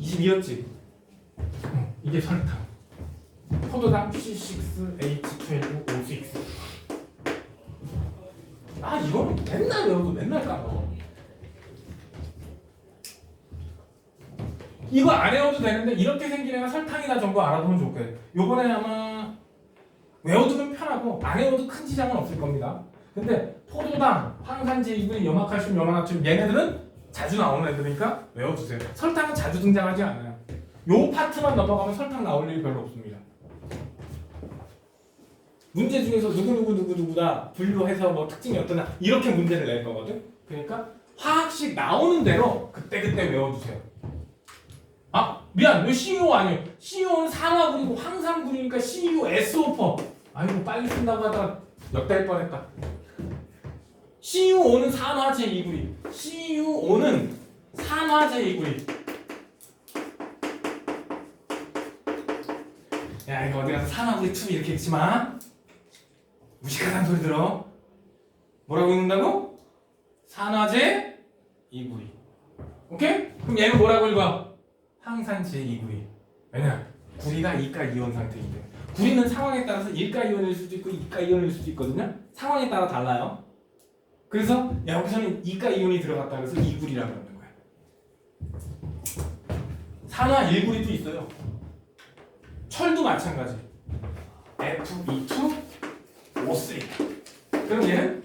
22였지? 이게 설탕. 포도당 C6H12O6. 이거는 맨날 외워도 맨날 까먹어. 이거 안 외워도 되는데 이렇게 생긴 애가 설탕이다 정도 알아두면 좋겠. 요번에 아마 외워두면 편하고 안 외워도 큰 지장은 없을 겁니다. 근데 포도당, 황산지2V, 염화칼슘, 염화나트륨 얘네들은 자주 나오는 애들이니까 외워두세요. 설탕은 자주 등장하지 않아요. 요 파트만 넘어가면 설탕 나올 일이 별로 없습니다. 문제 중에서 누구다 분류해서 뭐 특징이 어떠냐 이렇게 문제를 낼 거거든. 그러니까 화학식 나오는 대로 그때그때 외워두세요. 미안, 왜 CuO 아니에요? CuO는 산화구리고 황산구리니까 CuSO4. 아이고 빨리 쓴다고 하다가 역대할 뻔했다. CuO는 산화제 2구리. CuO는 산화제 2구리. 야 이거 어디 가서 산화구리 2 이렇게 읽지 마. 무식하다는 소리 들어. 뭐라고 읽는다고? 산화제 2구리. 오케이? 그럼 얘는 뭐라고 읽어? 황산제 2구리. 왜냐? 구리가 이가 이온 상태인데. 구리는 상황에 따라서 1가 이온일 수도 있고 2가 이온일 수도 있거든요. 상황에 따라 달라요. 그래서 여기서는 2가 이온이 들어갔다 그래서 2구리라고 하는 거야. 산화 1구리도 있어요. 철도 마찬가지. Fe2O3. 그럼 얘는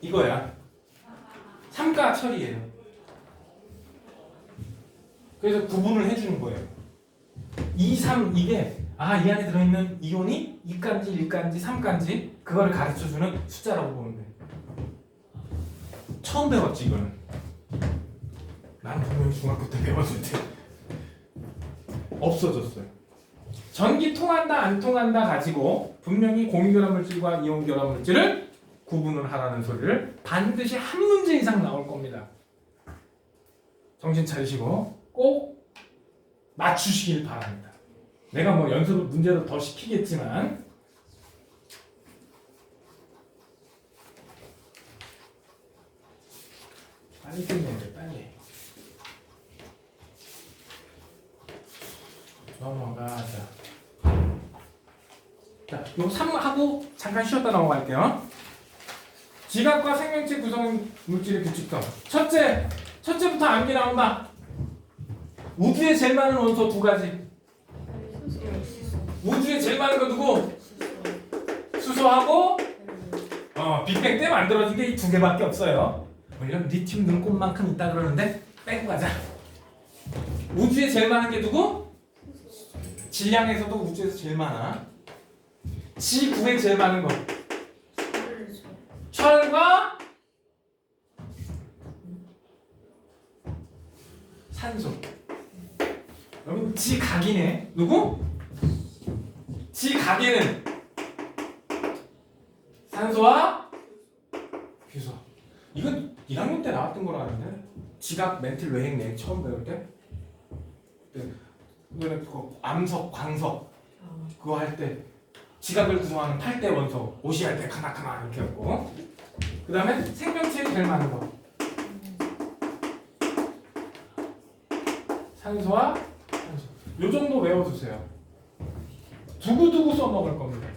이거야. 삼가 철이에요. 그래서 구분을 해주는 거예요. 2, 3 이게 이 안에 들어있는 이온이 2가인지 1가인지 3가인지 그거를 가르쳐주는 숫자라고 보면 돼. 처음 배웠지 이거는. 나는 분명히 중학교 때 배웠을 때 없어졌어요. 전기 통한다 안 통한다 가지고 분명히 공유결합 물질과 이온결합 물질을 구분을 하라는 소리를 반드시 한 문제 이상 나올 겁니다. 정신 차리시고 꼭 맞추시길 바랍니다. 내가 뭐 연습을 문제로 더 시키겠지만 빨리 끝내야 돼. 빨리 넘어가자. 자, 요 3하고 잠깐 쉬었다 넘어갈게요. 지각과 생명체 구성 물질의 규칙성. 첫째부터 암기 나온다. 우주에 제일 많은 원소 두 가지. 우주에 제일 많은 거 누구? 수소하고 빅뱅 때 만들어진 게 이 두 개밖에 없어요. 물론 리튬 눈꽃만큼 있다 그러는데 빼고 가자. 우주에 제일 많은 게 누구? 질량에서도 우주에서 제일 많아. 지구에 제일 많은 거. 철과 산소. 여러분 지각이네. 누구? 지각에는 산소와 규소. 이건 1학년 때 나왔던 거라 하는데 지각 멘틀 외행 내 처음 배울 때 그거는 그 암석 광석 그거 할 때 지각을 구성하는 8대 원소 오시알 데카나카나 이렇게 했고 그 다음에 생명체에 제일 많은 거 산소와 산소 요 정도 외워두세요. 두고두고 써먹을 겁니다.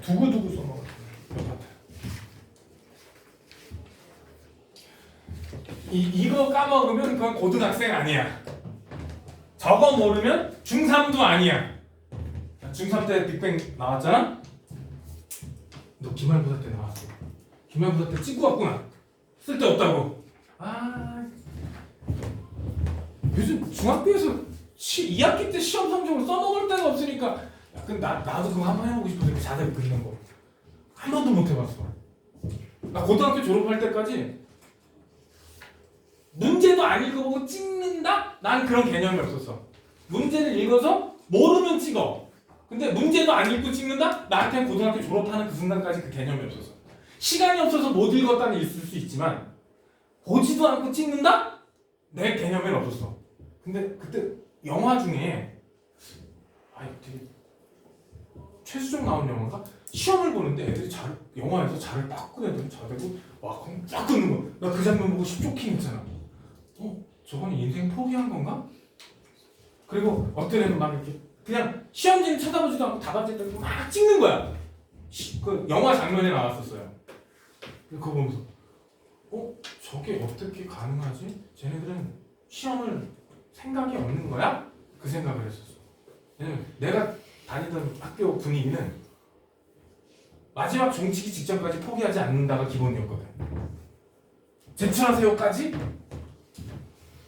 두고두고 써먹을 겁니다. 이거 까먹으면 그건 고등학생 아니야. 저거 모르면 중3도 아니야. 중3 때 빅뱅 나왔잖아? 너 기말고사 때 나왔어. 기말고사 때 찍고 왔구나. 쓸데없다고. 아, 요즘 중학교에서 2학기 때 시험 성적을 써먹을 데가 없으니까 야, 나도 그거 한번 해보고 싶은데 자세히 그리는 거 한 번도 못 해봤어. 나 고등학교 졸업할 때까지 문제도 안 읽어보고 찍는다? 난 그런 개념이 없었어. 문제를 읽어서 모르면 찍어. 근데 문제도 안 읽고 찍는다? 나한테는 고등학교 졸업하는 그 순간까지 그 개념이 없었어. 시간이 없어서 못 읽었다는 있을 수 있지만 보지도 않고 찍는다? 내 개념에는 없었어. 근데 그때 영화 중에 되게 최수종 나온 영화가 시험을 보는데 애들이 영화에서 잘을 딱 끄는 애들이 잘되고 와 그럼 쫙 끄는 거야. 나 그 장면 보고 10초 했잖아. 저건 인생 포기한 건가? 그리고 어떤 애는 막 이렇게 그냥 시험지는 쳐다보지도 않고 답안지 들고 막 찍는 거야. 그 영화 장면에 나왔었어요. 그거 보면서 저게 어떻게 가능하지? 쟤네들은 시험을 생각이 없는 거야? 그 생각을 했었어. 왜냐면 내가 다니던 학교 분위기는 마지막 종치기 직전까지 포기하지 않는다가 기본이었거든. 제출하세요까지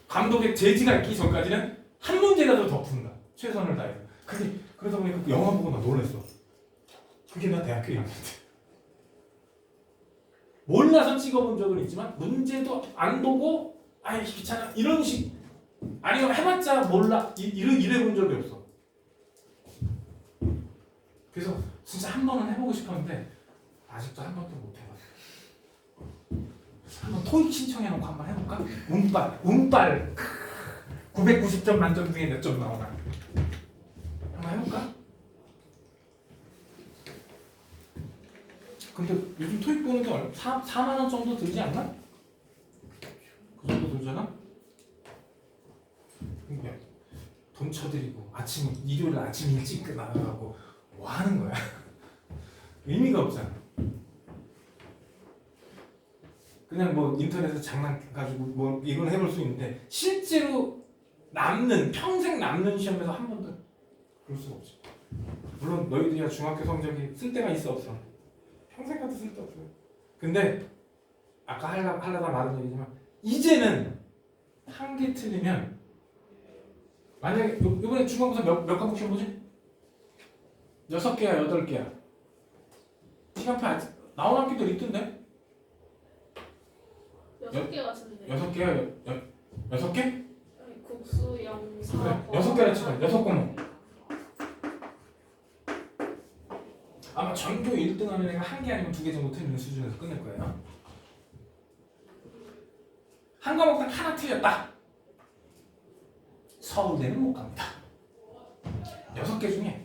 감독의 제지가 있기 전까지는 한 문제라도 더 푼다. 최선을 다해서. 그러다 보니까 그 영화 보고 나 놀랐어. 그게 나 대학교 1학년 때. 몰라서 찍어본 적은 있지만 문제도 안 보고 아이 귀찮아 이런 식 아니면 해봤자 몰라 이래 본 적이 없어. 그래서 진짜 한 번은 해보고 싶었는데 아직도 한 번도 못 해봤어요. 한번 토익 신청해놓고 한번 해볼까? 운빨 990점 만점 중에 몇 점 나오나? 한번 해볼까? 근데 요즘 토익 보는 게 4만 원 정도 들지 않나? 그 정도 들잖아? 그러니까 돈 쳐드리고 일요일 아침 일찍 나가고 뭐 하는 거야? 의미가 없잖아. 그냥 뭐 인터넷에서 장난 가지고 뭐 이건 해볼 수 있는데 실제로 평생 남는 시험에서 한 번도 그럴 수가 없지. 물론 너희들이야 중학교 성적이 쓸 데가 있어 없어? 평생 가도 쓸 데 없어요. 근데 아까 하려다 말한 얘기지만 이제는 한 개 틀리면 만약에 이번에 중간고사 몇 과목 시험 보지? 6개야 8개야. 시간표 아직 나온 학교들 있던데? 6개 같은데. 6개야? 6개? 아니, 국수, 영사. 그래 6개라 치자. 6과목. 아마 전교 1등 하면 애가 1개 아니면 2개 정도 틀리는 수준에서 끝낼 거예요. 한 과목당 하나 틀렸다. 서울대는 못 갑니다. 6개 중에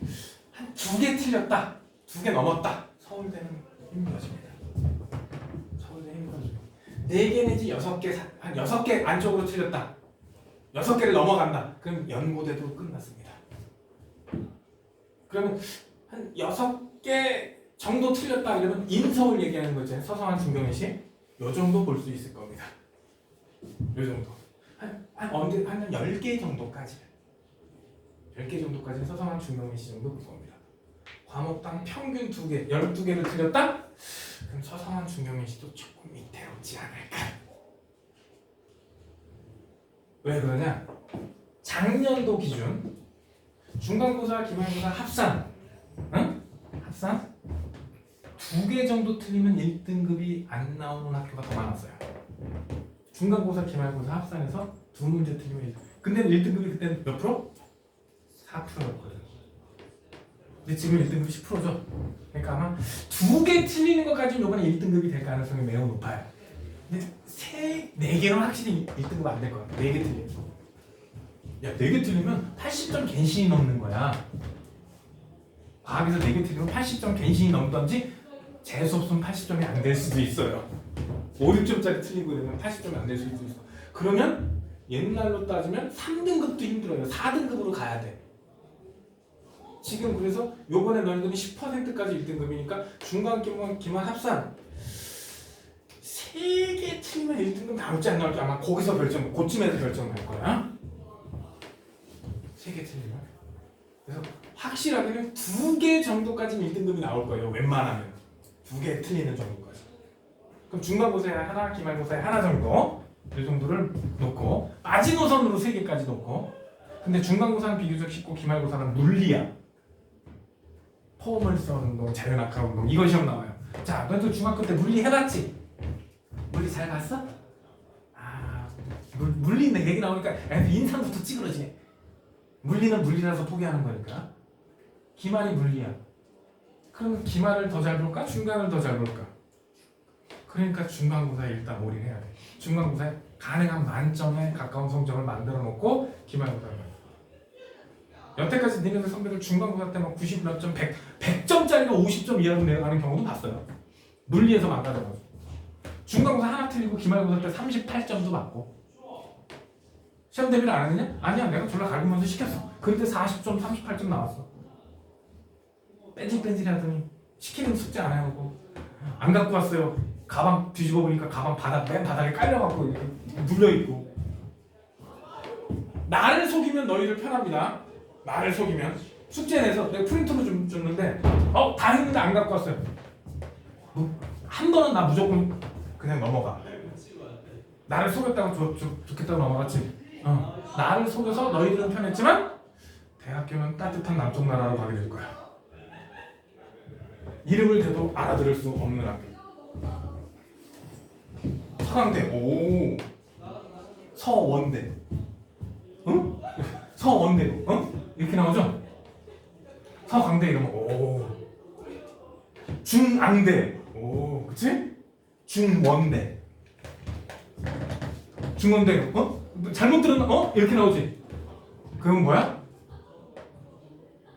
한 2개 틀렸다. 2개 넘었다. 서울대는 힘들어집니다. 서울대 힘들어집니다. 4개 내지 6개, 한 6개 안쪽으로 틀렸다. 6개를 넘어간다. 그럼 연고대도 끝났습니다. 그러면 한 6개 정도 틀렸다 이러면 인서울 얘기하는 거 있잖아요. 서성한 중경외시 요 정도 볼 수 있을 겁니다. 요 정도. 한 10개 정도까지. 10개 정도까지는 서성한 중경외시 정도 볼 겁니다. 과목당 평균 2개, 12개를 틀렸다? 그럼 서성한 중경외시도 조금 위태롭지 않을까? 왜 그러냐? 작년도 기준 중간고사, 기말고사 합산 합산 2개 정도 틀리면 1등급이 안 나오는 학교가 더 많았어요. 중간고사, 기말고사 합산해서 두 문제 틀리면 1등. 근데 1등급이 그때는 몇 프로? 4%였거든. 근데 지금 1등급이 10%죠. 그러니까 아마 두 개 틀리는 것까지는 이번에 1등급이 될 가능성이 매우 높아요. 근데 네 개는 확실히 1등급 안 될 거야. 4개 틀리면. 야, 4개 틀리면 80점 갠신이 넘는 거야. 과학에서 4개 틀리면 80점 갠신이 넘던지 재수없으면 80점이 안 될 수도 있어요. 5, 6점짜리 틀리고 이러면 80점이 안 될 수도 있어. 그러면 옛날로 따지면 3등급도 힘들어요. 4등급으로 가야 돼. 지금 그래서 요번에 너희들이 10%까지 1등급이니까 중간, 기말 합산 3개 틀리면 1등급 나올지 안 나올지 아마 거기서 결정, 그쯤에서 결정할 거야. 3개 틀리면. 그래서 확실하게는 2개 정도까지는 1등급이 나올 거예요. 웬만하면 2개 틀리는 정도까지. 그럼 중간고사에 하나, 기말고사에 하나 정도 이 정도를 놓고 마지노선으로 3개까지 놓고. 근데 중간고사는 비교적 쉽고 기말고사는 물리야. 포멀선 운동, 자연학과 운동 이거 시험 나와요. 자, 너도 중학교 때 물리 해봤지? 물리 잘 봤어? 아, 물리 얘기 나오니까 애들 인상부터 찌그러지네. 물리는 물리라서 포기하는 거니까. 기말이 물리야. 그럼 기말을 더 잘 볼까? 중간을 더 잘 볼까? 그러니까 중간고사에 일단 올인해야 돼. 중간고사에 가능한 만점에 가까운 성적을 만들어 놓고 기말고사를 봐. 여태까지 니네들 선배들 중간고사 때 막 90 몇 점, 100점짜리가 50점 이하로 내려가는 경우도 봤어요. 물리에서 망가져가지고. 중간고사 하나 틀리고 기말고사 때 38점도 맞고. 시험 대비를 안 했느냐? 아니야, 내가 졸라 갈구면서 시켰어. 그때 40점, 38점 나왔어. 뺀질뺀질 하더니 시키는 숙제 안 해놓고 안 갖고 왔어요. 가방 뒤집어 보니까 가방 맨 바닥에 깔려갖고 이렇게 눌려있고. 나를 속이면 너희들 편합니다. 나를 속이면 숙제 내서 내가 프린터로 좀 줬는데 다 했는데 안 갖고 왔어요. 한 번은 나 무조건 그냥 넘어가. 나를 속였다고 좋겠다고 넘어갔지. 나를 속여서 너희들은 편했지만 대학교는 따뜻한 남쪽 나라로 가게 될 거야. 이름을 대도 알아들을 수 없는 학교. 서강대, 오, 서원대, 응? 서원대, 이렇게 나오죠? 서강대 이러면 오, 중앙대, 오, 그치? 중원대, 중원대, 잘못 들었나? 이렇게 나오지? 그건 뭐야?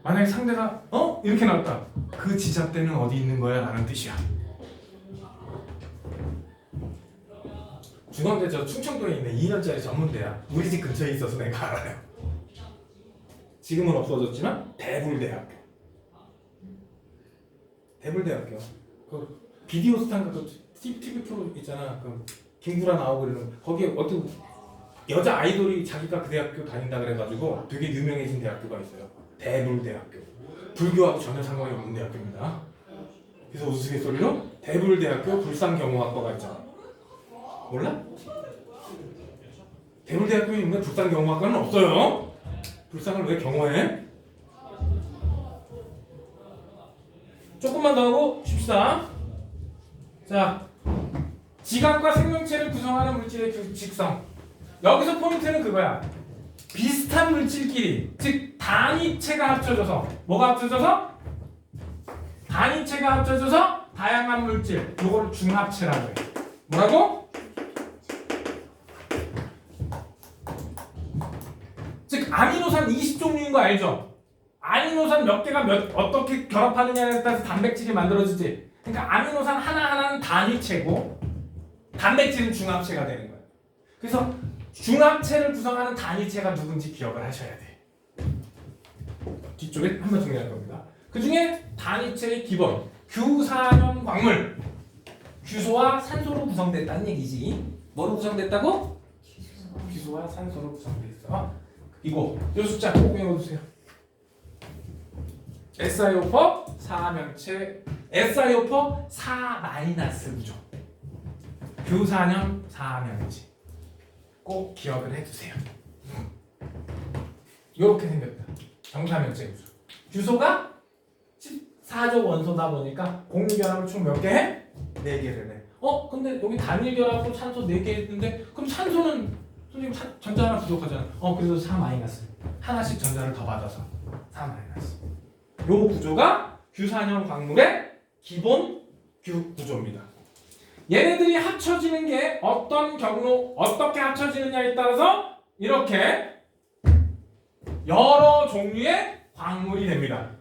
만약에 상대가 이렇게 나왔다. 그 지잡대는 어디 있는 거야? 라는 뜻이야. 중원대 저 충청도에 있는 2년짜리 전문대야. 우리 집 근처에 있어서 내가 알아요. 지금은 없어졌지만 대불대학교. 대불대학교. 그 비디오 스탄가 그 TV 프로 있잖아. 그 김구라 나오고 그러는 거기에 어떤 여자 아이돌이 자기가 그 대학교 다닌다 그래가지고 되게 유명해진 대학교가 있어요. 대불대학교. 불교하고 전혀 상관이 없는 대학교입니다. 그래서 우스갯소리로 대불대학교 불상경호학과가 있잖아. 몰라? 대불대학교에 있는 불상경호학과는 없어요. 불상을 왜 경호해? 조금만 더 하고 쉽시다. 자, 지각과 생명체를 구성하는 물질의 규칙성. 여기서 포인트는 그거야. 비슷한 물질끼리, 즉 단위체가 합쳐져서 뭐가 합쳐져서? 단위체가 합쳐져서 다양한 물질, 요거를 중합체라고 해. 뭐라고? 즉 아미노산 20종류인 거 알죠? 아미노산 몇 개가 어떻게 결합하느냐에 따라서 단백질이 만들어지지. 그러니까 아미노산 하나하나는 단위체고 단백질은 중합체가 되는 거야. 그래서 중합체를 구성하는 단위체가 누군지 기억을 하셔야 돼. 뒤쪽에 한번 정리할 겁니다. 그 중에 단위체의 기본 규산염 광물, 규소와 산소로 구성됐다는 얘기지. 뭐로 구성됐다고? 규소와 산소로 구성돼 있어. 이거 이 숫자 꼭 외워주세요. SiO4 4면체, SiO4 4- 구조, 규산염 4면체 꼭 기억을 해두세요. 이렇게 생겼다. 정사면체 구조. 규소가 14조 원소다 보니까 공유결합을 총 몇 개 해? 4개를 해. 근데 여기 단일 결합도 산소 4개 있는데 그럼 산소는 선생님 전자 하나 부족하잖아. 그래서 4 마이너스. 하나씩 전자를 더 받아서 4 마이너스. 요 구조가 규산형 광물의 기본 구조입니다. 얘네들이 합쳐지는 게 어떤 경로, 어떻게 합쳐지느냐에 따라서 이렇게 여러 종류의 광물이 됩니다.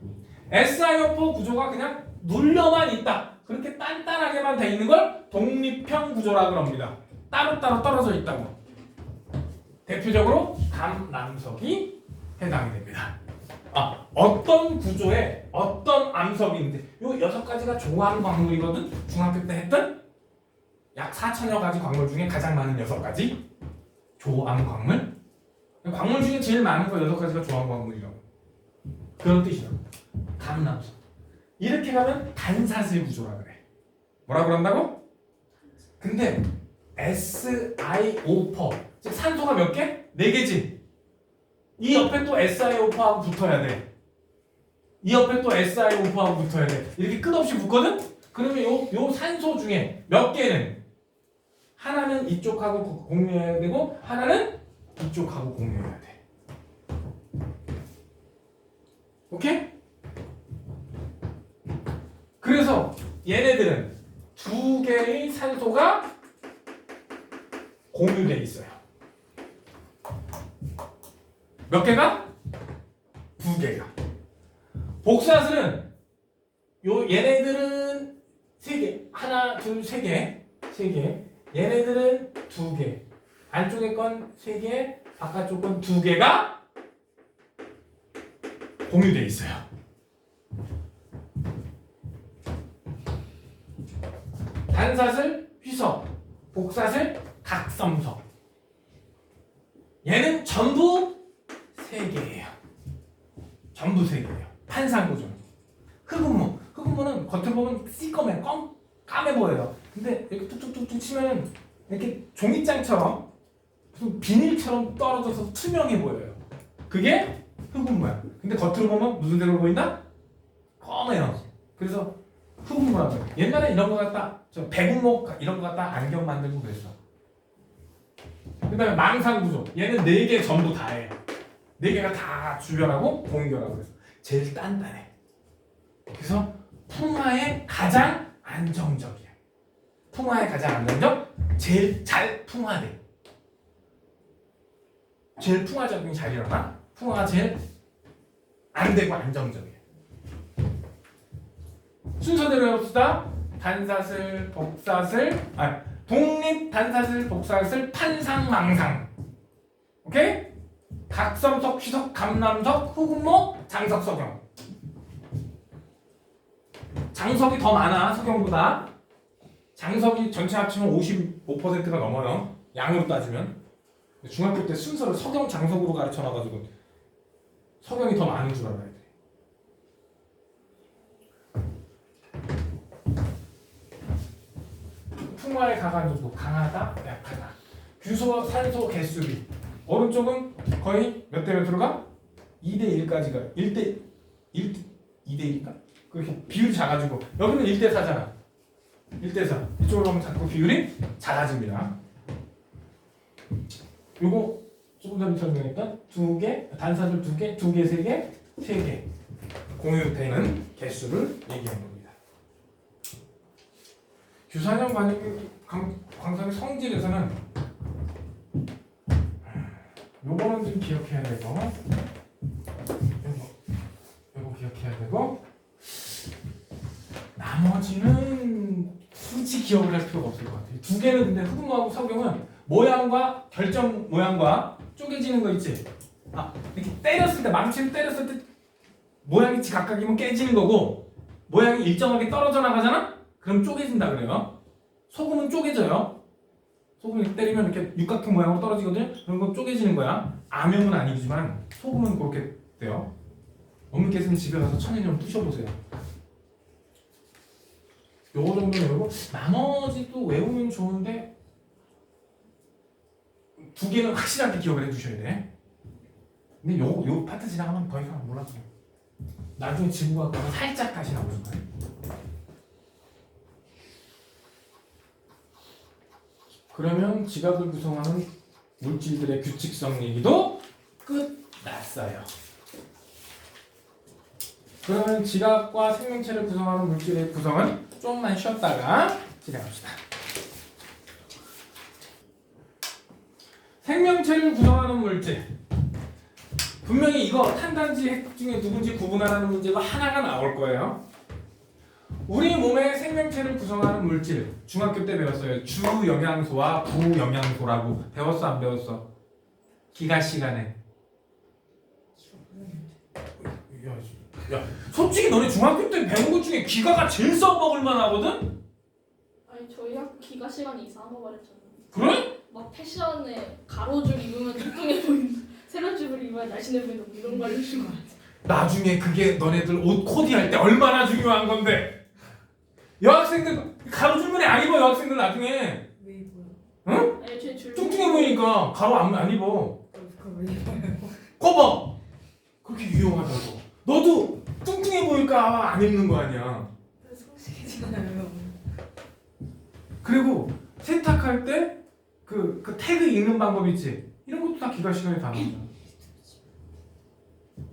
SiO4 구조가 그냥 눌려만 있다. 그렇게 단단하게만 돼 있는 걸 독립형 구조라고 합니다. 따로따로 떨어져 있다고. 대표적으로 감남석이 해당이 됩니다. 어떤 구조에 어떤 암석이 있는데 요 6가지가 조암 광물이거든. 중학교 때 했던 약 4천여 가지 광물 중에 가장 많은 6가지 조암 광물. 광물 중에 제일 많은 거 6가지가 조암 광물이라고. 그런 뜻이라고. 감남석. 이렇게 가면 단사슬 구조라 그래. 뭐라 그런다고? 근데 SiO4 즉 산소가 몇 개? 4개지. 이 옆에 또 SiO4하고 붙어야 돼. 이 옆에 또 SiO4하고 붙어야 돼. 이렇게 끝없이 붙거든? 그러면 요 산소 중에 몇 개는 하나는 이쪽하고 공유해야 되고 하나는 이쪽하고 공유해야 돼. 오케이? 그래서 얘네들은 2개의 산소가 공유돼 있어요. 몇 개가? 2개가. 복사슬은 얘네들은 3개. 하나, 둘, 3개. 3개. 얘네들은 2개. 안쪽에 건 3개, 바깥쪽 건 2개가 공유돼 있어요. 단사슬, 휘석, 복사슬, 각섬석. 얘는 전부 3개예요. 전부 3개예요. 판상구조. 흑음모는 겉으로 보면 시꺼매, 까매 보여요. 근데 이렇게 툭툭툭툭 치면은 이렇게 종이장처럼 무슨 비닐처럼 떨어져서 투명해 보여요. 그게 흑음모야. 근데 겉으로 보면 무슨 대로 보인다? 검해요. 그래서 흑음모라고 해요. 옛날에 이런 거 갖다 배구목 이런 거 갖다 안경 만들고 그랬어. 그 다음에 망상구조. 얘는 4개 전부 다 해. 4개가 다 주변하고 공결하고 그래서 제일 단단해. 그래서 풍화에 가장 안정적이야. 풍화에 가장 안정적, 제일 잘 풍화돼. 제일 풍화 작용이 잘 일어나. 풍화가 제일 안 되고 안정적이야. 순서대로 해봅시다. 단사슬, 복사슬, 독립 단사슬, 복사슬, 판상, 망상. 오케이? 각섬석, 휘석, 감남석, 흑음모, 장석, 석영. 장석이 더 많아, 석영보다. 장석이 전체 합치면 55%가 넘어요. 양으로 따지면. 중학교 때 순서를 석영, 장석으로 가르쳐놔가지고 석영이 더 많은 줄 알아야 돼. 풍화의 가관도도 강하다, 약하다. 규소, 산소, 개수비. 오른쪽은 거의 몇 대 몇으로 가? 2대 1까지가 2대 1인가? 그렇게 비율이 작아지고 여기는 1대 4잖아. 1대 4. 이쪽으로 가면 자꾸 비율이 작아집니다. 요거 조금 전에 설명했던 2개, 단사들 2개, 2개, 3개, 3개 공유되는 개수를 얘기한 겁니다. 규산형 광석의 성질에서는 요거는 좀 기억해야 되고 요거 기억해야 되고 나머지는 굳이 기억을 할 필요가 없을 것 같아요. 2개는 근데 흑음모하고 석영은 모양과 결정 모양과 쪼개지는 거 있지? 이렇게 때렸을 때 망치를 때렸을 때 모양이 각각이면 깨지는 거고 모양이 일정하게 떨어져 나가잖아? 그럼 쪼개진다 그래요. 소금은 쪼개져요. 소금 이렇게 때리면 이렇게 육각형 모양으로 떨어지거든요. 그런 건 쪼개지는 거야. 암염은 아니지만 소금은 그렇게 돼요. 어머니께서는 집에 가서 천연염 부셔보세요. 요거 정도는 외우고 나머지도 외우면 좋은데 2개는 확실하게 기억을 해주셔야 돼. 근데 요 파트 지나가면 더 이상 몰라서 나중에 지구과학 가서 살짝 다시 나오는 거예요. 그러면 지각을 구성하는 물질들의 규칙성 얘기도 끝났어요. 그러면 지각과 생명체를 구성하는 물질의 구성은 조금만 쉬었다가 진행합시다. 생명체를 구성하는 물질. 분명히 이거 탄단지 핵 중에 누군지 구분하라는 문제가 하나가 나올 거예요. 우리 몸의 생명체를 구성하는 물질. 중학교 때 배웠어요. 주영양소와 부영양소라고. 배웠어 안 배웠어? 기가 시간에. 야, 솔직히 너네 중학교 때 배운 것 중에 기가가 제일 써먹을 만하거든? 아니 저희 학교 기가 시간이 이상한 거 말했잖아요. 그래? 막 패션에 가로줄 입으면 뚱뚱해 보인다. 세로줄을 입어야 날씬해 보인다. 뭐 이런 거 알려준 거 같아. 나중에 그게 너네들 옷 코디할 때 얼마나 중요한 건데. 여학생들 가로줄무늬 안 입어. 여학생들 나중에. 왜 입어요? 응? 아니 제 뚱뚱해 보이니까 가로 안 입어. 그럼 왜 입어요? 꺼봐. 그렇게 유용하다고. 너도 뚱뚱해 보일까 안 입는 거 아니야. 성식이잖아요. 그리고 세탁할 때 그 태그 읽는 방법 있지? 이런 것도 다 기가 시간에 다 나오잖아.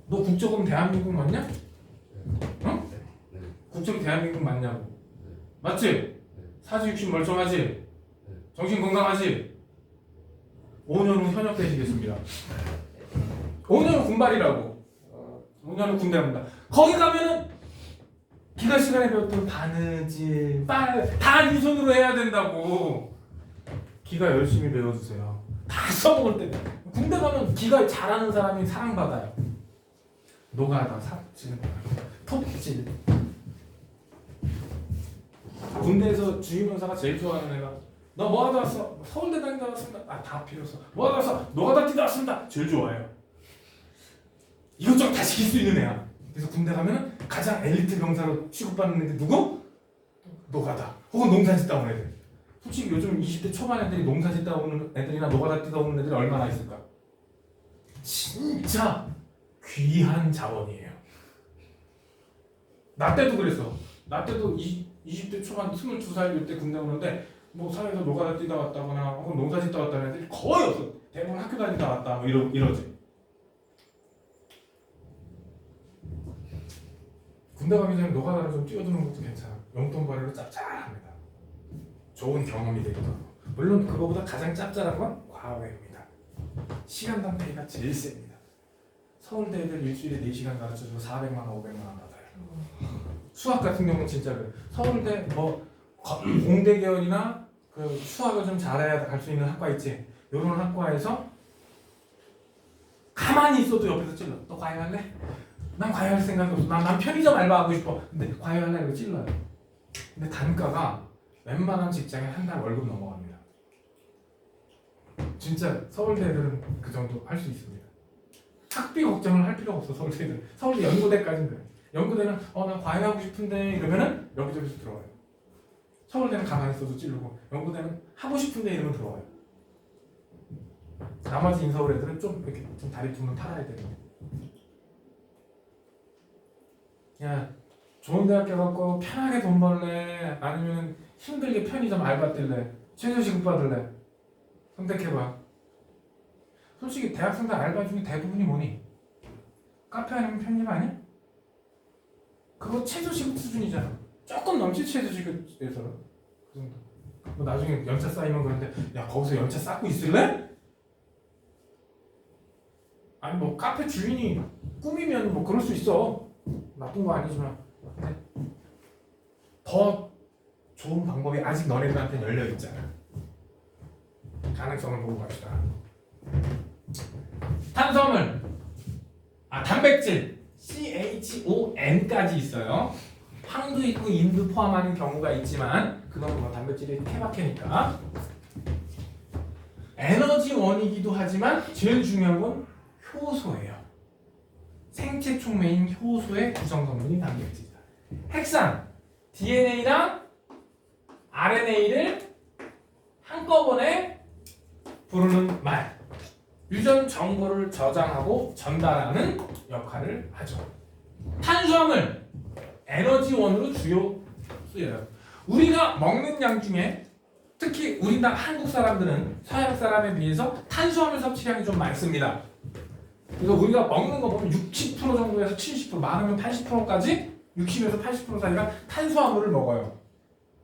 너 국적은 대한민국 맞냐? 응? 네. 국적 대한민국 맞냐고. 맞지? 사지 육신 멀쩡하지? 정신 건강하지? 5년 후 현역되시겠습니다. 5년 후 군발이라고. 5년 후 군대 갑니다. 거기 가면은 기가 시간에 배웠던 바느질, 빨 다 네 손으로 해야 된다고. 기가 열심히 배워주세요. 다 써먹을 때. 군대 가면 기가 잘하는 사람이 사랑받아요. 노가다, 삽질, 톱질. 군대에서 주임원사가 제일 좋아하는 애가 너 뭐 하다 왔어? 서울대 다니다 왔습니다. 아, 다 필요 없어. 뭐 하다 왔어? 노가다 뛰다 왔습니다. 제일 좋아해요. 이것저것 다 시킬 수 있는 애야. 그래서 군대 가면은 가장 엘리트 병사로 취급받는 애들 누구? 노가다. 혹은 농사 짓다 온 애들. 솔직히 요즘 20대 초반 애들이 농사 짓다 오는 애들이나 노가다 뛰다 오는 애들이 얼마나 있을까? 진짜 귀한 자원이에요. 나 때도 그랬어. 나 때도 20대 초반 22살 이때 군대 오는데 뭐 사회에서 노가다 뛰다 왔다거나 혹은 농사 짓다 왔다는 애들이 거의 없어. 대부분 학교 다니다 왔다 뭐 이러지. 군대 가기 전에 노가다를 좀 뛰어드는 것도 괜찮아. 용돈벌이로 짭짤합니다. 좋은 경험이 되기도 하고. 물론 그거보다 가장 짭짤한 건 과외입니다. 시간당 페이가 제일 셉니다. 서울대 애들 일주일에 4시간 가르쳐주고 400만 원, 500만 원 받아요. 수학 같은 경우는 진짜 그래. 서울대 뭐 공대 계열이나 그 수학을 좀 잘해야 갈 수 있는 학과 있지. 이런 학과에서 가만히 있어도 옆에서 찔러. 너 과외할래? 난 과외할 생각이 없어. 난 편의점 알바하고 싶어. 근데 과외할래? 이러고 찔러요. 근데 단가가 웬만한 직장에 한 달 월급 넘어갑니다. 진짜 서울대 애들은 그 정도 할 수 있습니다. 학비 걱정을 할 필요가 없어. 서울대 애들은. 서울대 연고대까지는 그래. 연고대는 난 과외하고 싶은데 이러면은 여기저기서 들어와요. 서울대는 가만히 있어도 찌르고 연고대는 하고 싶은데 이러면 들어와요. 나머지 인서울 애들은 좀 이렇게 좀 다리 두면 팔아야 돼요. 야, 좋은 대학교 가고 편하게 돈 벌래? 아니면 힘들게 편의점 알바 뛸래? 최저시급 받을래? 선택해봐. 솔직히 대학생들 알바 중에 대부분이 뭐니? 카페 아니면 편의점 아니? 그거 최저시급 수준이잖아. 조금 넘지 최저시급에서는. 그 정도. 뭐 나중에 연차 쌓이면 그런데 야 거기서 연차 쌓고 있을래? 아니 뭐 카페 주인이 꾸미면 뭐 그럴 수 있어. 나쁜 거 아니지만 근데 더 좋은 방법이 아직 너네들한테는 열려 있잖아. 가능성을 보고 갑시다. 탄수화물, 단백질 CHON까지 있어요. 황도 있고 인도 포함하는 경우가 있지만 그건 뭐 단백질이 케바케니까. 에너지원이기도 하지만 제일 중요한 건 효소예요. 생체 촉매인 효소의 구성 성분이 단백질이다. 핵산, DNA랑 RNA를 한꺼번에 부르는 말. 유전 정보를 저장하고 전달하는 역할을 하죠. 탄수화물, 에너지원으로 주요 쓰여요. 우리가 먹는 양 중에 특히 우리나라 한국 사람들은 서양 사람에 비해서 탄수화물 섭취량이 좀 많습니다. 그래서 우리가 먹는 거 보면 60% 정도에서 70%, 많으면 80%까지 60에서 80% 사이가 탄수화물을 먹어요.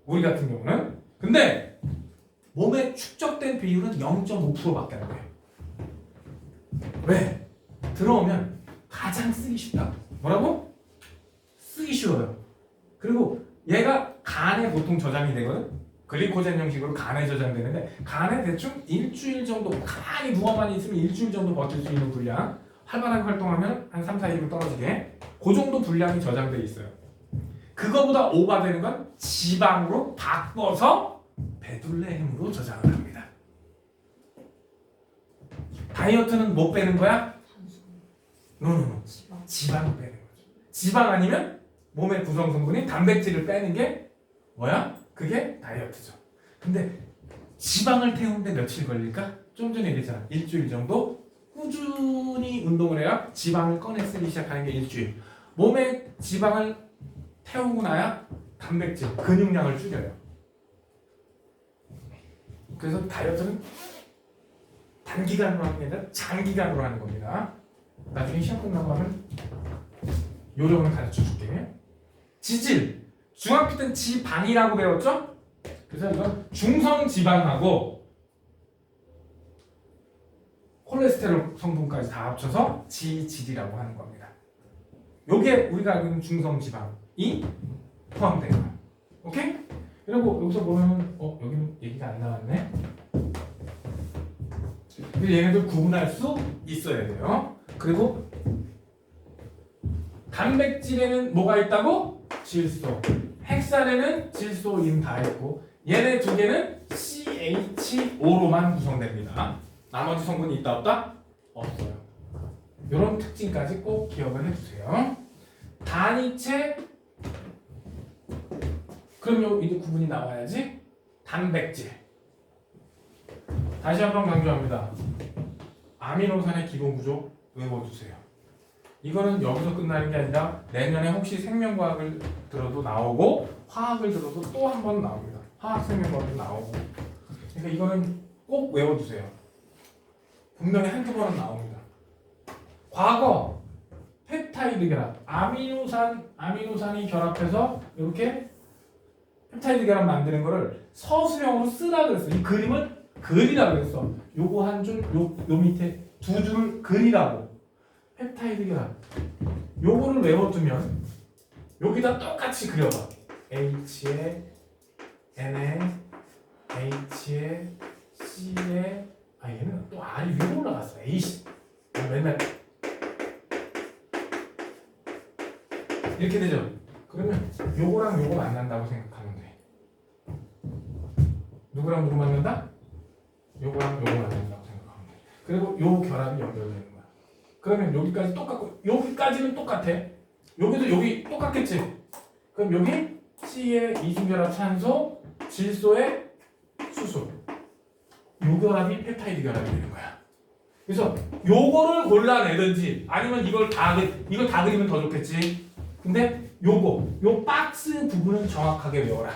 우리 같은 경우는. 근데 몸에 축적된 비율은 0.5%밖에 안 돼요. 왜? 들어오면 가장 쓰기 쉽다. 뭐라고? 쓰기 쉬워요. 그리고 얘가 간에 보통 저장이 되거든. 글리코젠 형식으로 간에 저장되는데 간에 대충 일주일 정도 가만히 누워만 있으면 일주일 정도 버틸 수 있는 분량, 활발하게 활동하면 한 3, 4일은 떨어지게 그 정도 분량이 저장돼 있어요. 그거보다 오버되는 건 지방으로 바꿔서 배둘레헴으로 저장을 합니다. 다이어트는 못 빼는 거야? 노노노. 지방 빼는 거죠. 지방 아니면 몸의 구성 성분인 단백질을 빼는 게 뭐야? 그게 다이어트죠. 근데 지방을 태우는데 며칠 걸릴까? 좀 전에 얘기했잖아. 일주일 정도 꾸준히 운동을 해야 지방을 꺼내 쓰기 시작하는 게 일주일. 몸에 지방을 태우고 나야 단백질, 근육량을 줄여요. 그래서 다이어트는 단기간으로 하는 게 아니라 장기간으로 하는 겁니다. 나중에 시험 끝나고 하면 요령을 가르쳐 줄게. 지질, 중학교 때는 지방이라고 배웠죠? 그래서 이건 중성지방하고 콜레스테롤 성분까지 다 합쳐서 지질이라고 하는 겁니다. 요게 우리가 알고 있는 중성지방이 포함된 거야. 오케이? 그리고 여기서 보면 여기는 얘기가 안 나왔네. 얘네들 구분할 수 있어야 돼요. 그리고 단백질에는 뭐가 있다고? 질소. 핵산에는 질소인 다 있고 얘네 두 개는 CHO로만 구성됩니다. 나머지 성분이 있다 없다? 없어요. 이런 특징까지 꼭 기억을 해주세요. 단위체 그럼 이제 구분이 나와야지. 단백질. 다시 한번 강조합니다. 아미노산의 기본 구조 외워두세요. 이거는 여기서 끝나는 게 아니라 내년에 혹시 생명과학을 들어도 나오고 화학을 들어도 또 한 번 나옵니다. 화학 생명과학도 나오고. 그러니까 이거는 꼭 외워두세요. 분명히 한두 번은 나옵니다. 과거 펩타이드 결합, 아미노산이 결합해서 이렇게 펩타이드 결합 만드는 거를 서술형으로 쓰라 그랬어. 이 그림을 그리라고 그랬어. 요거 한 줄, 요 밑에 두 줄을 그리라고. 펩타이드 결합. 요거를 외워두면 여기다 똑같이 그려봐. H에 N에 H에 C에 얘는 또 R이 위로 올라갔어. A씨. 맨날 이렇게 되죠. 그러면 요거랑 요거 만난다고 생각하면 돼. 누구랑 누구 만난다? 요거랑 요거 만난다고 생각하면 돼. 그리고 요 결합이 연결되는 거야. 그러면 여기까지 똑같고 여기까지는 똑같아. 여기도 여기 똑같겠지. 그럼 여기 C의 이중결합 산소, 질소의 수소. 요 결합이 펩타이드 결합이 되는 거야. 그래서 요거를 골라내든지 아니면 이걸 다 그리면 더 좋겠지. 근데 요 박스 부분은 정확하게 외워라.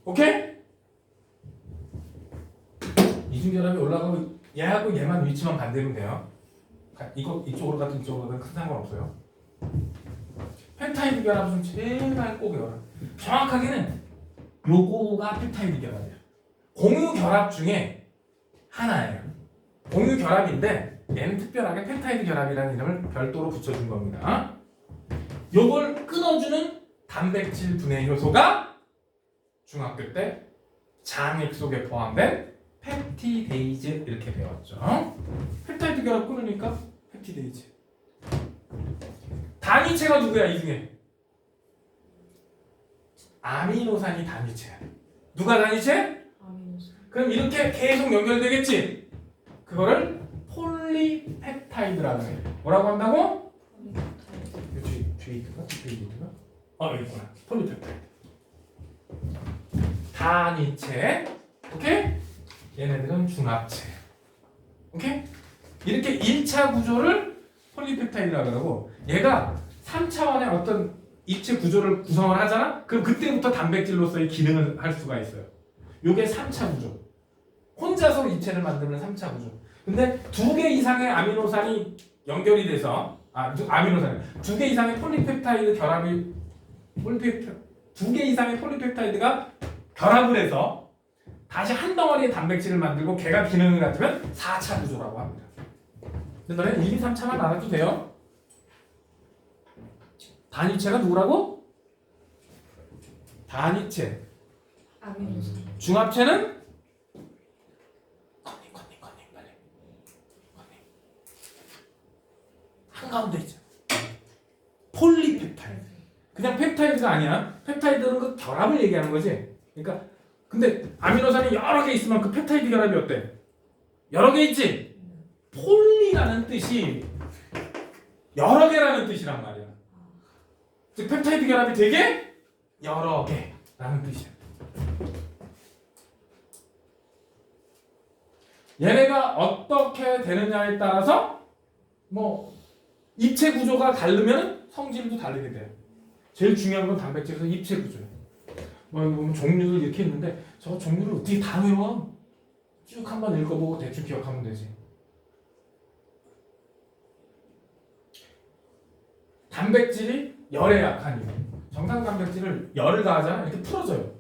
오케이? 이중결합이 올라가고 얘하고 얘만 위치만 반대면 돼요. 이쪽으로 가든 이쪽으로 가든 큰 상관없어요. 펩타이드 결합은 제발 꼭 외워라. 정확하게는 요거가 펩타이드 결합이야. 공유 결합 중에 하나예요. 공유 결합인데 얘는 특별하게 펩타이드 결합이라는 이름을 별도로 붙여준 겁니다. 요걸 끊어주는 단백질 분해 효소가 중학교 때 장액 속에 포함된 펩티데이즈 이렇게 배웠죠. 펩타이드 결합 끊으니까 펩티데이즈. 단위체가 누구야 이 중에? 아미노산이 단위체야. 누가 단위체? 아미노산. 그럼 이렇게 계속 연결되겠지? 그거를 폴리펩타이드라고 해. 뭐라고 한다고? 폴리펩타이드. 뒤에 있던가? 여기 있구나. 폴리펩타이드. 단위체. 오케이? 얘네들은 중합체. 오케이? 이렇게 1차 구조를 폴리펩타이드라고 하고 얘가 3차원의 어떤 입체 구조를 구성을 하잖아? 그럼 그때부터 단백질로서의 기능을 할 수가 있어요. 요게 3차 구조. 혼자서 입체를 만드는 3차 구조. 근데 2개 이상의 아미노산이 연결이 돼서 아미노산 2개 이상의 폴리펩타이드 결합이 2개 이상의 폴리펩타이드가 결합을 해서 다시 한 덩어리의 단백질을 만들고 걔가 기능을 갖추면 4차 구조라고 합니다. 근데 너네 1, 2, 3차만 알아도 돼요. 단위체가 누구라고? 단위체. 아미노산. 중합체는 컨닝 빨리. 한가운데 있죠. 폴리펩타이드. 그냥 펩타이드가 아니야. 펩타이드는 그 결합을 얘기하는 거지. 그러니까 근데 아미노산이 여러 개 있으면 그 펩타이드 결합이 어때? 여러 개 있지? 폴리라는 뜻이 여러 개라는 뜻이란 말이야. 즉 펩타이드 결합이 되게 여러 개라는 뜻이야. 얘네가 어떻게 되느냐에 따라서 뭐 입체 구조가 다르면 성질도 다르게 돼요. 제일 중요한 건 단백질에서 입체 구조예요. 뭐 여기 보면 종류를 이렇게 있는데 저 종류를 어떻게 다 외워? 쭉 한번 읽어보고 대충 기억하면 되지. 단백질이 열에 약한 이유. 정상 단백질을 열을 가하잖아. 이렇게 풀어져요.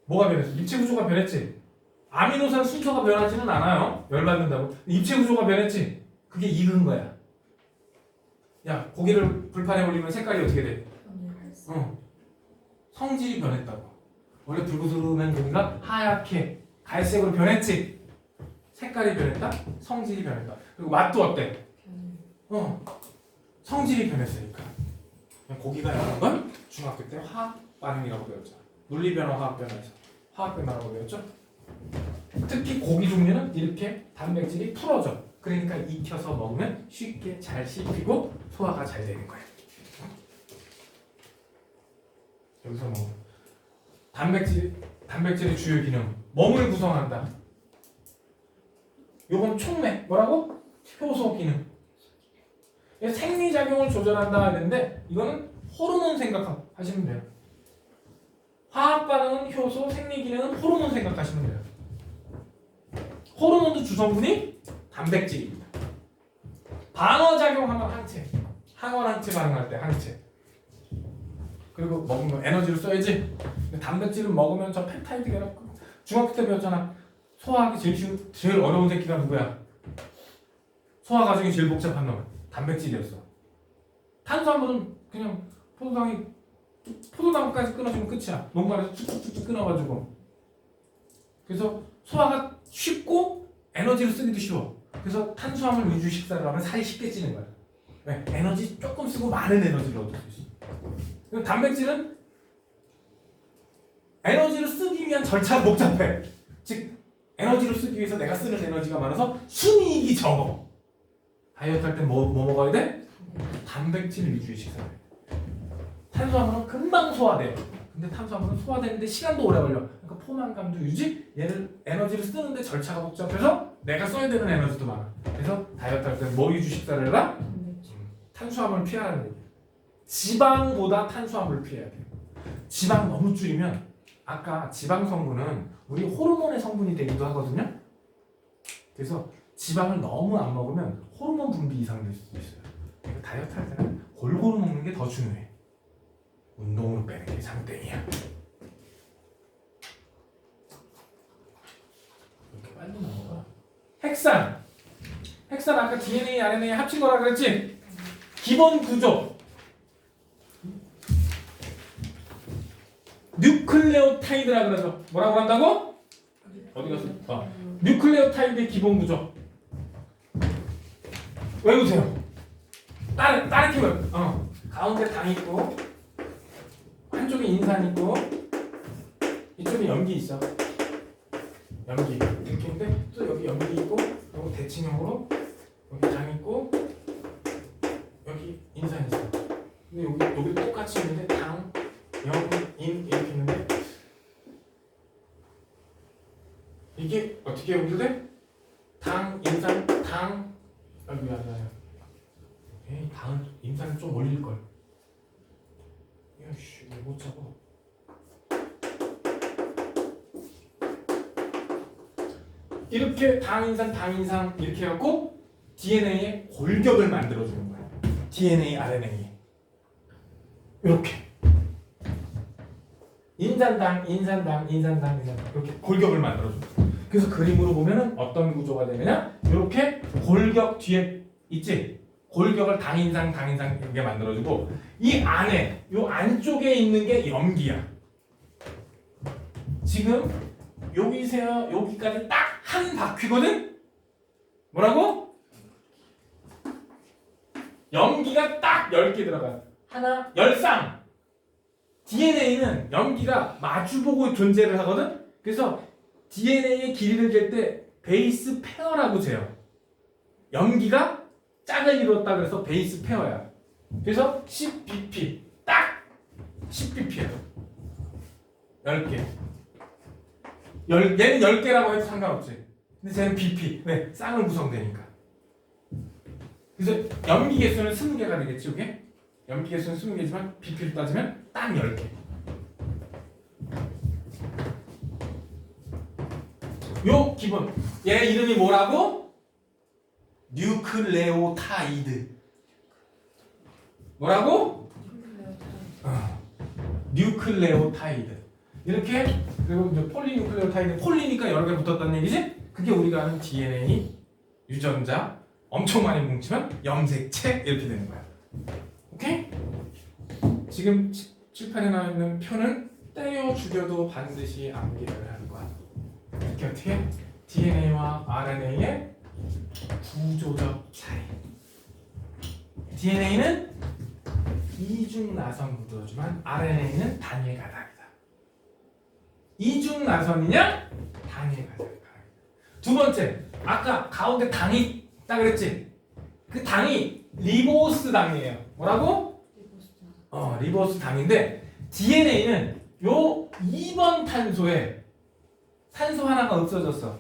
뭐가 변했어? 입체 구조가 변했지. 아미노산 순서가 변하지는 않아요. 열 받는다고. 입체 구조가 변했지. 그게 익은 거야. 야, 고기를 불판에 올리면 색깔이 어떻게 돼? 성질이 변했다고. 원래 붉으스름한 고기가 하얗게 갈색으로 변했지. 색깔이 변했다. 성질이 변했다. 그리고 맛도 어때? 성질이 변했으니까. 고기가 여러 건 중학교 때 화학 반응이라고 배웠잖아. 물리변화, 화학변화에서 화학변화라고 배웠죠. 특히 고기 종류는 이렇게 단백질이 풀어져. 그러니까 익혀서 먹으면 쉽게 잘 씹히고 소화가 잘 되는 거야. 여기서 뭐 단백질의 주요 기능 몸을 구성한다. 요건 촉매 뭐라고? 효소 기능. 생리작용을 조절한다 했는데 이거는 호르몬 생각하시면 돼요. 화학 반응은 효소, 생리 기능은 호르몬 생각하시면 돼요. 호르몬도 주성분이 단백질입니다. 방어작용하면 항체, 항원 항체 반응할 때 항체. 그리고 먹으면 에너지를 써야지. 근데 단백질을 먹으면 저 펩타이드 결합. 중학교 때 배웠잖아. 소화하기 제일 어려운 새끼가 누구야? 소화 과정이 제일 복잡한 놈. 단백질이었어. 탄수화물은 그냥 포도당까지 끊어주면 끝이야. 농가에서 쭉쭉쭉 끊어가지고. 그래서 소화가 쉽고 에너지를 쓰기도 쉬워. 그래서 탄수화물 위주 식사를 하면 살이 쉽게 찌는 거야. 왜? 에너지 조금 쓰고 많은 에너지를 얻을 수 있어. 단백질은 에너지를 쓰기 위한 절차가 복잡해. 즉 에너지를 쓰기 위해서 내가 쓰는 에너지가 많아서 순이익이 적어. 다이어트 할 때 뭐 먹어야 돼? 단백질 위주의 식사를 해. 탄수화물은 금방 소화돼. 근데 탄수화물은 소화되는데 시간도 오래 걸려. 그러니까 포만감도 유지. 얘를 에너지를 쓰는데 절차가 복잡해서 내가 써야 되는 에너지도 많아. 그래서 다이어트 할 때 뭐 위주 식사를 해라? 탄수화물 피하라는 얘기야. 지방보다 탄수화물을 피해야 돼. 지방 너무 줄이면 아까 지방 성분은 우리 호르몬의 성분이 되기도 하거든요. 그래서 지방을 너무 안 먹으면 호르몬 분비 이상될 수도 있어요. 그러니까 다이어트 할 때는 골고루 먹는 게 더 중요해. 운동으로 빼는 게 장땡이야. 이렇게 빨리 넘어가. 핵산 아까 DNA, RNA 합친 거라 그랬지? 기본 구조. 뉴클레오타이드라 그러죠. 뭐라고 한다고? 어디 갔어? 뉴클레오타이드의 기본 구조. 외우세요. 따르게 외워. 가운데 당 있고 한쪽에 인산 있고 이쪽에 염기 있어. 염기 이렇게 있는데 또 여기 염기 있고 그리고 대칭형으로 여기 당 있고 여기 인산 있어. 근데 여기 똑같이 있는데 당, 영, 인 이렇게 있는데 이게 어떻게 연결돼? 당, 인산, 당 아이고야. 에이, 당은 인산은 좀 올릴 걸. 야씨, 왜 못 잡아? 이렇게 당인상 이렇게 해갖고 DNA의 골격을 만들어주는 거야. DNA, RNA 이렇게 인산당 이렇게 골격을 만들어줘. 그래서 그림으로 보면은 어떤 구조가 되느냐? 이렇게 골격 뒤에 있지? 골격을 당인상 이렇게 만들어주고 이 안에 요 안쪽에 있는 게 염기야. 지금 여기세요 여기까지 딱 한 바퀴거든? 뭐라고? 염기가 딱 10개 들어가요. 하나, 10쌍. DNA는 염기가 마주보고 존재를 하거든? 그래서 DNA의 길이를 잴 때 베이스 페어라고 재요. 염기가 짝을 이루었다 그래서 베이스 페어야. 그래서 10bp 딱 10bp야. 10개. 얘는 10개라고 해도 상관없지. 근데 쟤는 bp. 왜? 쌍을 구성되니까. 그래서 염기 개수는 20개가 되겠지, 이게? 염기 개수는 20개지만 bp를 따지면 딱 10개. 요 기본. 얘 이름이 뭐라고? 뉴클레오타이드. 뭐라고? 뉴클레오타이드. 이렇게 그리고 이제 폴리뉴클레오타이드 폴리니까 여러 개 붙었다는 얘기지? 그게 우리가 아는 DNA 유전자 엄청 많이 뭉치면 염색체 이렇게 되는 거야. 오케이? 지금 칠판에 나와 있는 표는 떼어 죽여도 반드시 암기를 할 거야. 이렇게 어떻게? DNA와 RNA의 구조적 차이. DNA는 이중 나선 구조지만 RNA는 단일 가닥이다. 이중 나선이냐? 단일 가닥이다. 두 번째, 아까 가운데 당이 있다 그랬지? 그 당이 리보스 당이에요. 뭐라고? 리보스 당인데 DNA는 요 2번 탄소에 산소 하나가 없어졌어.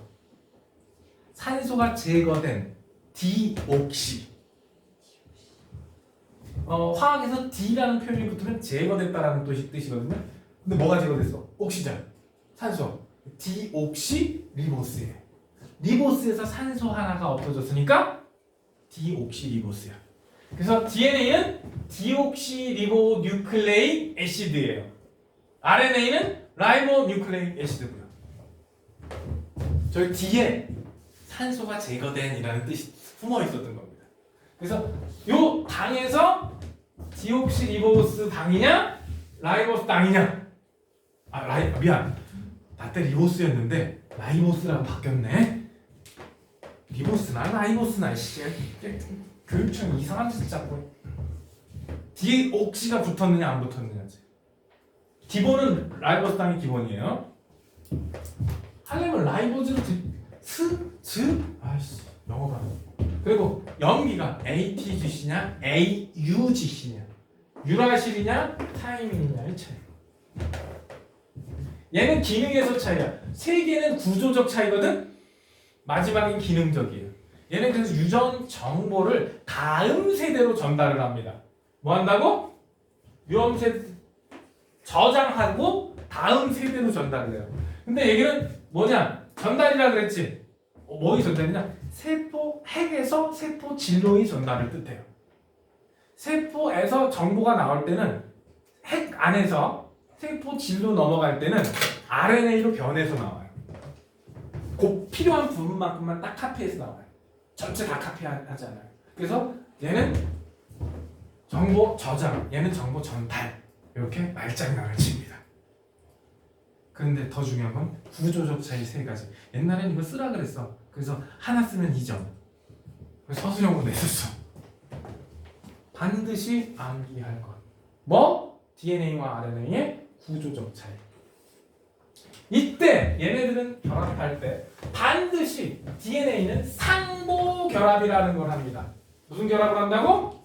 산소가 제거된 디옥시. 화학에서 D라는 표현이 붙으면 제거됐다라는 뜻이거든요. 근데 뭐가 제거됐어? 옥시전, 산소. 디옥시 리보스에. 리보스에서 산소 하나가 없어졌으니까 디옥시 리보스야. 그래서 DNA는 디옥시 리보 뉴클레이 애시드예요. RNA는 라이보 뉴클레이 애시드고요. 저기 뒤에 산소가 제거된이라는 뜻이 숨어 있었던 겁니다. 그래서 요 당에서 디옥시 리보스 당이냐 라이보스 당이냐? 미안. 나 때 리보스였는데 라이보스라고 바뀌었네. 리보스나 라이보스나 교육청 이상한 짓 자꾸. 디옥시가 붙었느냐 안 붙었느냐지. 기본은 라이보스 당이 기본이에요. 하려면 라이보즈를 아이씨 영어가. 그리고 염기가 ATGC냐 AUGC냐 유라실이냐 타이밍이냐의 차이. 얘는 기능에서 차이야. 세 개는 구조적 차이거든. 마지막엔 기능적이에요. 얘는 그래서 유전 정보를 다음 세대로 전달을 합니다. 뭐 한다고? 유전 세대 저장하고 다음 세대로 전달을 해요. 근데 얘기는 뭐냐? 전달이라 그랬지. 뭐의 전달이냐? 세포 핵에서 세포 진로의 전달을 뜻해요. 세포에서 정보가 나올 때는 핵 안에서 세포 진로 넘어갈 때는 RNA로 변해서 나와요. 그 필요한 부분만큼만 딱 카피해서 나와요. 전체 다 카피하지 않아요. 그래서 얘는 정보 저장, 얘는 정보 전달. 이렇게 말장난을 칩니다. 그런데 더 중요한 건 구조적 차이 세 가지. 옛날엔 이거 쓰라 그랬어. 그래서 하나 쓰면 2점. 서술형으로 냈었어. 반드시 암기할 것. 뭐? DNA와 RNA의 구조적 차이. 이때 얘네들은 결합할 때 반드시 DNA는 상보 결합이라는 걸 합니다. 무슨 결합을 한다고?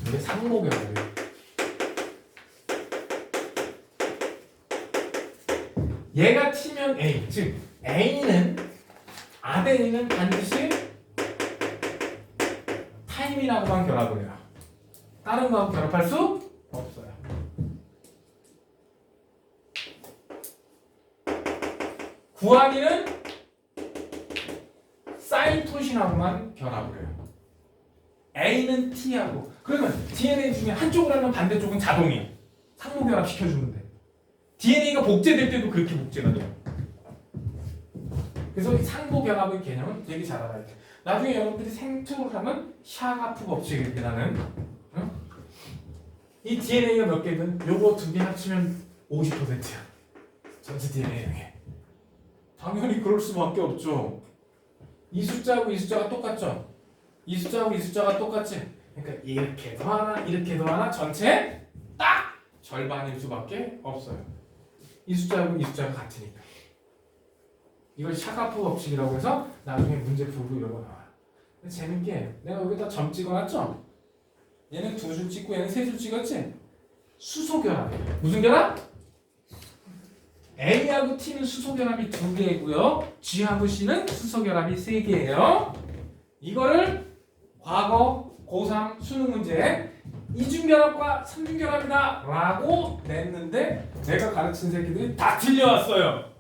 이게 상보 결합이에요. 얘가 T면 A, 즉 A는 아데닌은 반드시 타임이라고만 결합을 해요. 다른 거하고 결합할 수 없어요. 구아닌은 사이토신하고만 결합을 해요. A는 T하고. 그러면 DNA 중에 한쪽을 하면 반대쪽은 자동이야. 상호 결합 시켜주면 돼. DNA가 복제될 때도 그렇게 복제가 돼요. 그래서 이 상호 결합의 개념은 되게 잘 알아야 돼. 나중에 여러분들이 생투를 하면 샤가프 법칙이라는 이 DNA가 몇 개든 요거 두 개 합치면 50%야. 전체 DNA 중에. 당연히 그럴 수밖에 없죠. 이 숫자하고 이 숫자가 똑같죠? 이 숫자하고 이 숫자가 똑같지? 그러니까 이렇게 더하나 이렇게 더하나 전체 딱 절반일 수밖에 없어요. 이 숫자하고 이 숫자가 같으니까. 이걸 샤가프 법칙이라고 해서 나중에 문제 풀고 이런 거 나와요. 근데 재밌게 내가 여기다 점 찍어놨죠? 얘는 두 줄 찍고 얘는 세 줄 찍었지? 수소 결합이에요. 무슨 결합? A하고 T는 수소 결합이 2개고요. G하고 C는 수소 결합이 3개예요. 이거를 과거 고3 수능 문제에 이중결합과 삼중결합이다 라고 냈는데 내가 가르친 새끼들이 다 틀려왔어요.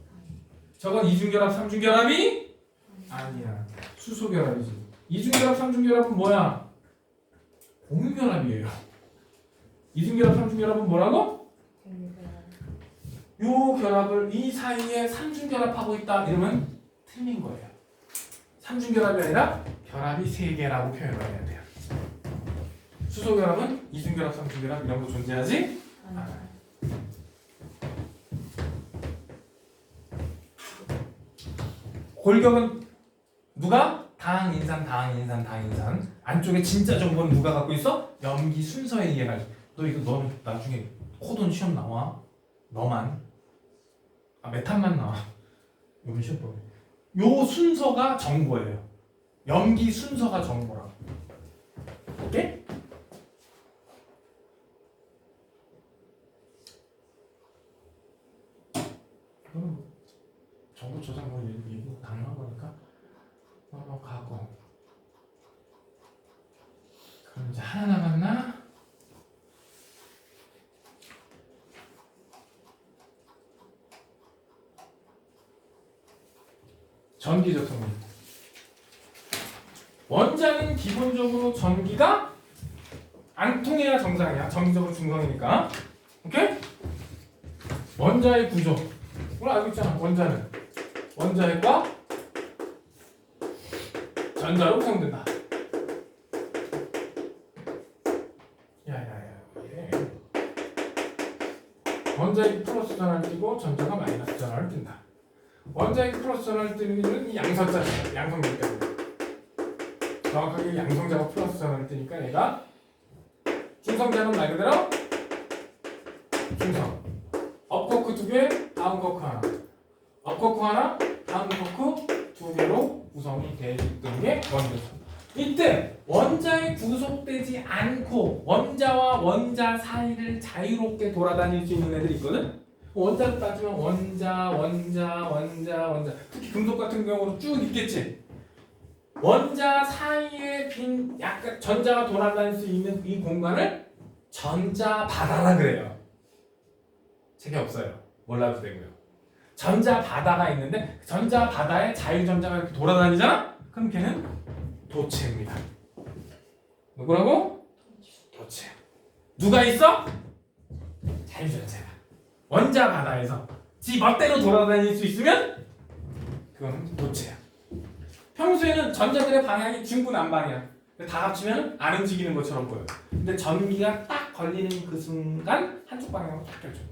저건 이중결합, 삼중결합이 아니야. 수소결합이지. 이중결합, 삼중결합은 뭐야? 공유결합이에요. 이중결합, 삼중결합은 뭐라고? 요 결합을 이 사이에 삼중결합하고 있다 이러면 틀린 거예요. 삼중결합이 아니라 결합이 3개라고 표현을 해야 돼요. 수소결합은 이중결합, 삼중결합 이런 거 존재하지 않아요. 골격은 누가? 당인산, 당인산, 당인산. 안쪽에 진짜 정보는 누가 갖고 있어? 염기 순서에 의해 가지고. 너 이거 너는 나중에 코돈 시험 나와. 너만. 메탄만 나와. 이번 시험 보면. 요 순서가 정보예요. 염기 순서가 정보라고. 오케이? 정보 저장 뭐 이거 당연한 거니까 가고. 그럼 이제 하나 남았나? 전기저통입니다. 원자는 기본적으로 전기가 안 통해야 정상이야. 정기적으로 중성이니까. 오케이? 원자의 구조. 우리 알고 있잖아. 원자는 원자의 과 전자로 구성된다. 야야야. 예. 원자의 플러스 전화를 띄고 전자가 마이너스 전화를 띈다. 원자의 플러스 전화를 띄는 이유는 이 양성자잖아. 양성자기 때문에. 정확하게 양성자가 플러스 전화를 띄니까 얘가 중성자는 말 그대로 중성. 업코크 2개, 다운 코크 하나. 업코크 하나, 다운 코크 2개로 구성이 되는 게 원자죠. 이때 원자에 구속되지 않고 원자와 원자 사이를 자유롭게 돌아다닐 수 있는 애들이 있거든. 원자로 따지면 원자. 특히 금속 같은 경우는 쭉 있겠지. 원자 사이에 빈 약간 전자가 돌아다닐 수 있는 이 공간을 전자 바다라 그래요. 책이 없어요. 몰라도 되고요. 전자 바다가 있는데 전자 바다에 자유전자가 이렇게 돌아다니잖아? 그럼 걔는 도체입니다. 누구라고? 도체. 누가 있어? 자유전자가. 원자 바다에서 지 멋대로 돌아다닐 수 있으면 그건 도체야. 평소에는 전자들의 방향이 중구난방이야. 다 합치면 안 움직이는 것처럼 보여. 근데 전기가 딱 걸리는 그 순간 한쪽 방향으로 딱 결정.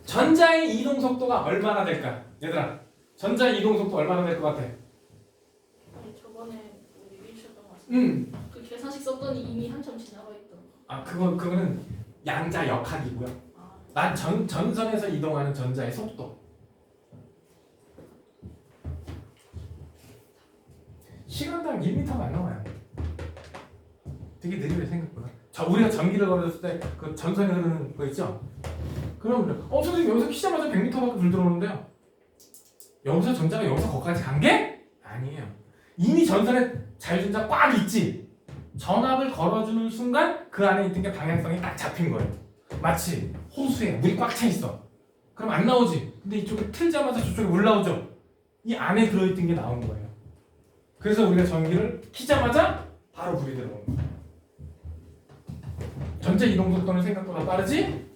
전자의 이동 속도가 얼마나 될까? 얘들아, 전자의 이동 속도 얼마나 될 것 같아? 아니, 저번에 우리 일주였던 것 같은데 그 계산식 썼더니 이미 한참 지나가 있던 거. 그거는 양자 역학이고요. 난 전선에서 이동하는 전자의 속도. 시간당 1m가 안 나와요. 되게 느리게 생각보다. 우리가 전기를 걸어줬을 때 그 전선에 흐르는 거 있죠? 그럼 선생님 여기서 키자마자 100m밖에 불 들어오는데요. 여기서 전자가 여기서 거기까지 간 게? 아니에요. 이미 전선에 자유전자 꽉 있지. 전압을 걸어주는 순간 그 안에 있던 게 방향성이 딱 잡힌 거예요. 마치 호수에 물이 꽉 차 있어. 그럼 안 나오지. 근데 이쪽에 틀자마자 저쪽에 물 나오죠. 이 안에 들어있던 게 나온 거예요. 그래서 우리가 전기를 키자마자 바로 불이 들어오는 거야. 전체 이동 속도는 생각보다 빠르지?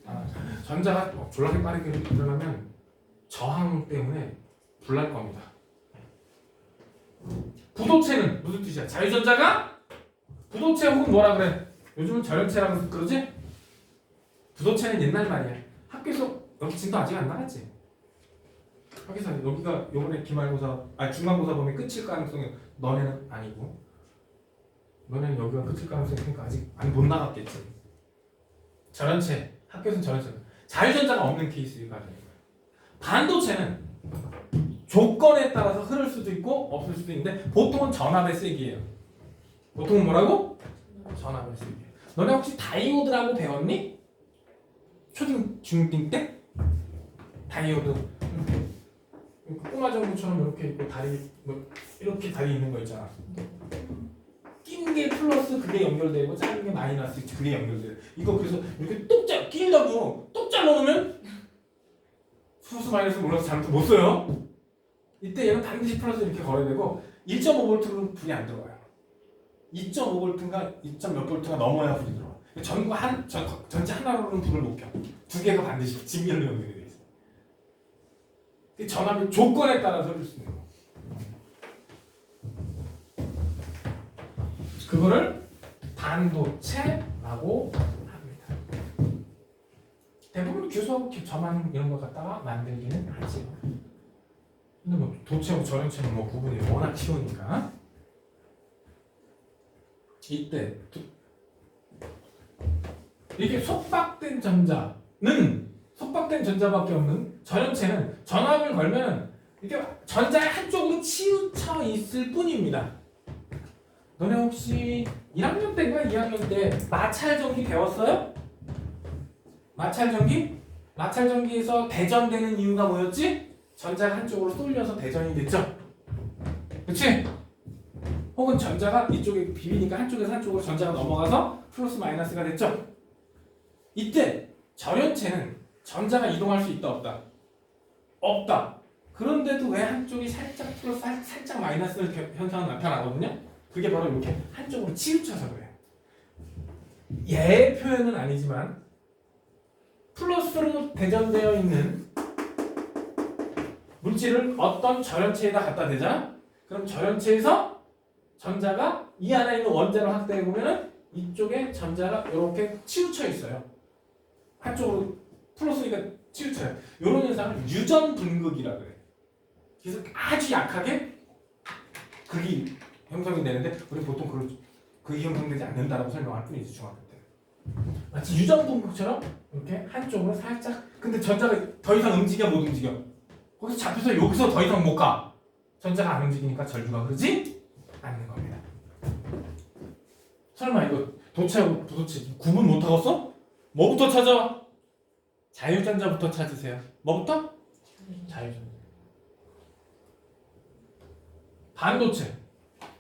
전자가 졸라게 빠르게 일어나면 저항 때문에 불날 겁니다. 부도체는 무슨 뜻이야? 자유전자가 부도체 혹은 뭐라 그래? 요즘은 절연체라고 그러지? 부도체는 옛날 말이야. 학교에서 여기 진도 아직 안 나갔지? 학교에서 여기가 요번에 기말고사, 중간고사 보면 끝일 가능성이 너네는 아니고 너네는 여기가 끝일 가능성이 있으니까 아직 못 나갔겠지. 절연체, 학교에서는 절연체. 자유전자가 없는 케이스가 되는 거예요. 반도체는 조건에 따라서 흐를 수도 있고 없을 수도 있는데 보통은 전압의 세기예요. 보통은 뭐라고? 전압의 세기. 너네 혹시 다이오드라고 배웠니? 초등 중딩 때? 다이오드 꼬마 정도처럼 이렇게 있고 다리 이렇게 다리 있는 거 있잖아. 낀 게 플러스 그게 연결되고 작은 게 마이너스 그게 연결돼. 이거 그래서 이렇게 끼려고 똑 잘라놓으면 플러스 마이너스 몰라서 잘못 못 써요. 이때 얘는 반드시 플러스 이렇게 걸어야 되고 1.5V는 불이 안 들어와요. 2.5V인가 2. 몇 V가 넘어야 불이 들어와. 전체 하나로는 불을 못 켜. 두 개가 반드시 직렬로 연결이 돼 있어. 전압의 조건에 따라서 흐를 수 있는 거. 그거를 반도체라고 합니다. 대부분 규소 저만 이런 거 갖다가 만들기는 하지요. 근데 뭐 도체하고 절연체는 뭐 구분이 워낙 쉬우니까 이때 이렇게 속박된 전자는 속박된 전자밖에 없는 절연체는 전압을 걸면 이렇게 전자의 한쪽으로 치우쳐 있을 뿐입니다. 너네 혹시 1학년 때인가 2학년 때 마찰전기 배웠어요? 마찰전기? 마찰전기에서 대전되는 이유가 뭐였지? 전자가 한쪽으로 쏠려서 대전이 됐죠? 그치? 혹은 전자가 이쪽에 비비니까 한쪽에서 한쪽으로 전자가 넘어가서 플러스 마이너스가 됐죠? 이때 절연체는 전자가 이동할 수 있다 없다? 없다. 그런데도 왜 한쪽이 살짝 플러스 살짝 마이너스 현상은 나타나거든요? 그게 바로 이렇게 한쪽으로 치우쳐서 그래요. 얘의 표현은 아니지만 플러스로 대전되어 있는 물질을 어떤 절연체에다 갖다 대잖아? 그럼 절연체에서 전자가 이 안에 있는 원자로 확대해 보면은 이쪽에 전자가 이렇게 치우쳐 있어요. 한쪽으로 플러스니까 치우쳐요. 이런 현상을 유전 분극이라 그래. 그래서 아주 약하게 극이 형성이 되는데 우리 보통 극이 형성되지 않는다라고 설명할 뿐이지 중학교 때. 마치 유전 분극처럼 이렇게 한쪽으로 살짝. 근데 전자가 더 이상 움직여 못 움직여. 거기서 잡혀서 여기서 더 이상 못 가. 전자가 안 움직이니까 전류가 흐르지 않는 겁니다. 설마 이거 도체하고 부도체 구분 못 하겠어? 뭐부터 찾아? 자유전자부터 찾으세요. 뭐부터? 자유전자. 반도체.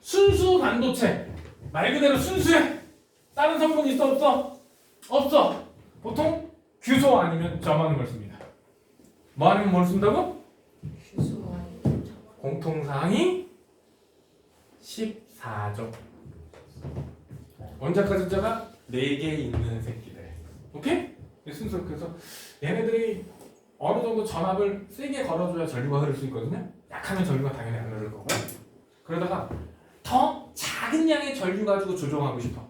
순수 반도체. 말 그대로 순수해. 다른 성분 있어 없어? 없어. 보통 규소 아니면 점하는 걸 씁니다. 뭐 아니면 뭘 쓴다고? 규소 아니면 점. 공통사항이 14조. 원자과 전자가 4개 있는 새끼들. 오케이? 순수. 그래서 얘네들이 어느 정도 전압을 세게 걸어줘야 전류가 흐를 수 있거든요. 약하면 전류가 당연히 안 흐를 거고. 그러다가 더 작은 양의 전류 가지고 조종하고 싶어.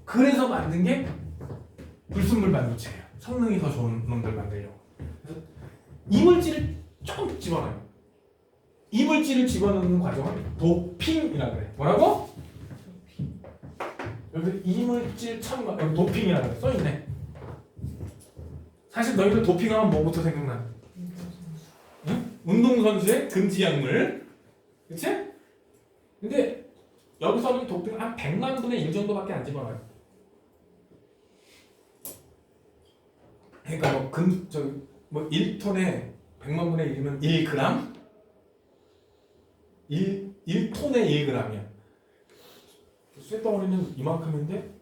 그래서 만든 게 불순물 반도체예요. 성능이 더 좋은 놈들 만들려고. 그래서 이물질을 조금 집어넣어요. 이물질을 집어넣는 과정은 도핑이라고 그래. 뭐라고? 여기 이물질 첨가, 여기 도핑이라고 그래. 써있네. 사실 너희들 도핑하면 뭐부터 생각나? 응? 운동선수의 금지 약물. 그치? 근데 여기서는 도핑 한 100만 분의 1 정도밖에 안 집어넣어요. 그러니까 뭐 1톤에 100만 분의 1이면 1g? 1톤에 1g이야. 쇳덩어리는 이만큼인데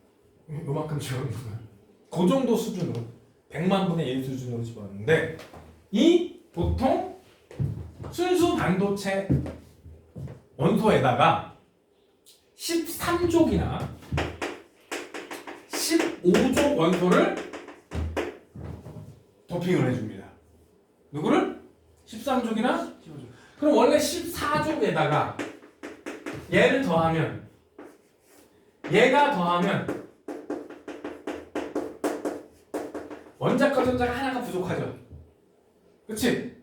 요만큼 집어넣는 거야. 그 정도 수준으로 100만 분의 1 수준으로 집어넣는데 이 보통 순수 반도체 원소에다가 13족이나 15족 원소를 도핑을 해줍니다. 누구를? 13족이나 15족. 그럼 원래 14족에다가 얘를 더하면 얘가 더하면 원자과 전자가 하나가 부족하죠. 그치?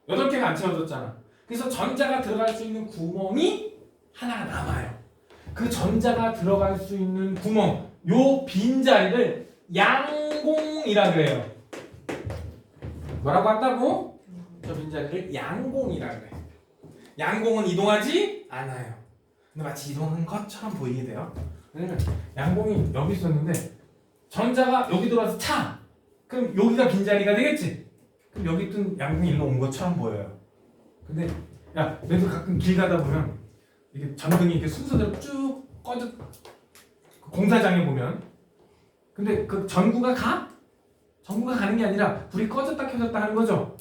8개가 안 채워졌잖아. 그래서 전자가 들어갈 수 있는 구멍이 하나가 남아요. 그 전자가 들어갈 수 있는 구멍, 요 빈자리를 양공이라 그래요. 뭐라고 한다고? 저 빈자리를 양공이라 그래. 양공은 이동하지 않아요. 근데 마치 이동한 것처럼 보이게 돼요. 왜냐면 양공이 여기 있었는데 전자가 여기 들어와서 차. 그럼 여기가 빈자리가 되겠지? 그럼 여기 있던 양공이 일로 온 것처럼 보여요. 근데 야, 너도 가끔 길 가다 보면 이게 전등이 이렇게 순서대로 쭉 꺼져. 공사장에 보면 근데 그 전구가 가? 전구가 가는 게 아니라 불이 꺼졌다 켜졌다 하는 거죠.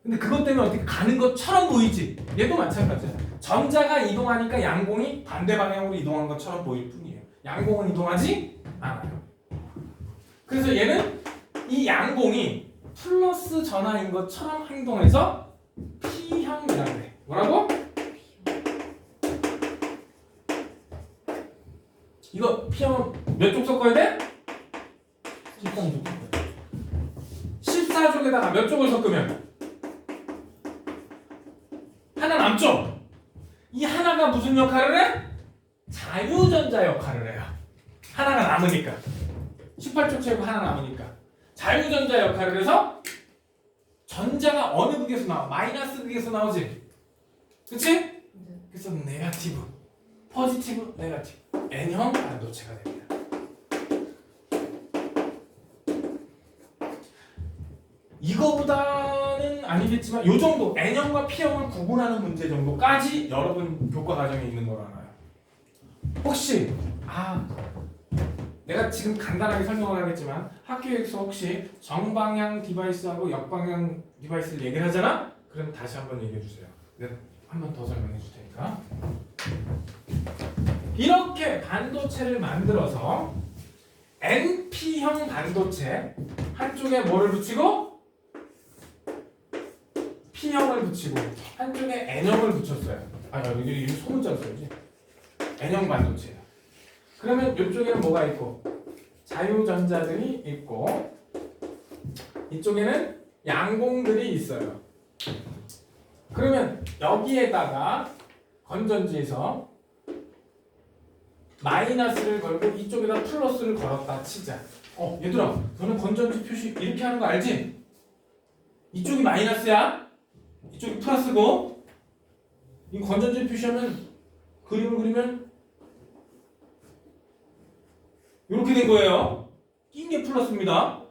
근데 그것 때문에 어떻게 가는 것처럼 보이지? 얘도 마찬가지야. 전자가 이동하니까 양공이 반대 방향으로 이동한 것처럼 보일 뿐이에요. 양공은 이동하지 않아요. 그래서 얘는 이 양공이 플러스 전하인 것처럼 행동해서 P형이라고 해. 뭐라고? 이거 P형은 몇 쪽 섞어야 돼? 13쪽 섞어야 돼. 14쪽에다가 몇 쪽을 섞으면? 하나 남죠? 이 하나가 무슨 역할을 해? 자유전자 역할을 해요. 하나가 남으니까. 18쪽 채우고 하나 남으니까. 자유전자 역할을 해서 전자가 어느 극에서 나와? 마이너스 극에서 나오지? 그치? 그래서 네거티브, 포지티브, 네거티브 N형 반도체가 됩니다. 이거보다는 아니겠지만 이 정도 N형과 P형을 구분하는 문제 정도까지 여러분 교과 과정에 있는 걸 알아요. 혹시 내가 지금 간단하게 설명을 하겠지만 학교에서 혹시 정방향 디바이스하고 역방향 디바이스를 얘기를 하잖아? 그럼 다시 한번 얘기해 주세요. 내가 한 번 더 설명해 줄 테니까. 이렇게 반도체를 만들어서 NP형 반도체 한쪽에 뭐를 붙이고 P형을 붙이고 한쪽에 N형을 붙였어요. 여기 소문자로 써야지. N형 반도체야. 그러면 이쪽에는 뭐가 있고 자유전자들이 있고 이쪽에는 양공들이 있어요. 그러면 여기에다가 건전지에서 마이너스를 걸고 이쪽에다 플러스를 걸었다 치자. 얘들아, 너는 건전지 표시 이렇게 하는 거 알지? 이쪽이 마이너스야, 이쪽이 플러스고. 이 건전지 표시하면 그림을 그리면 이렇게 된 거예요. 낀 게 플러스입니다.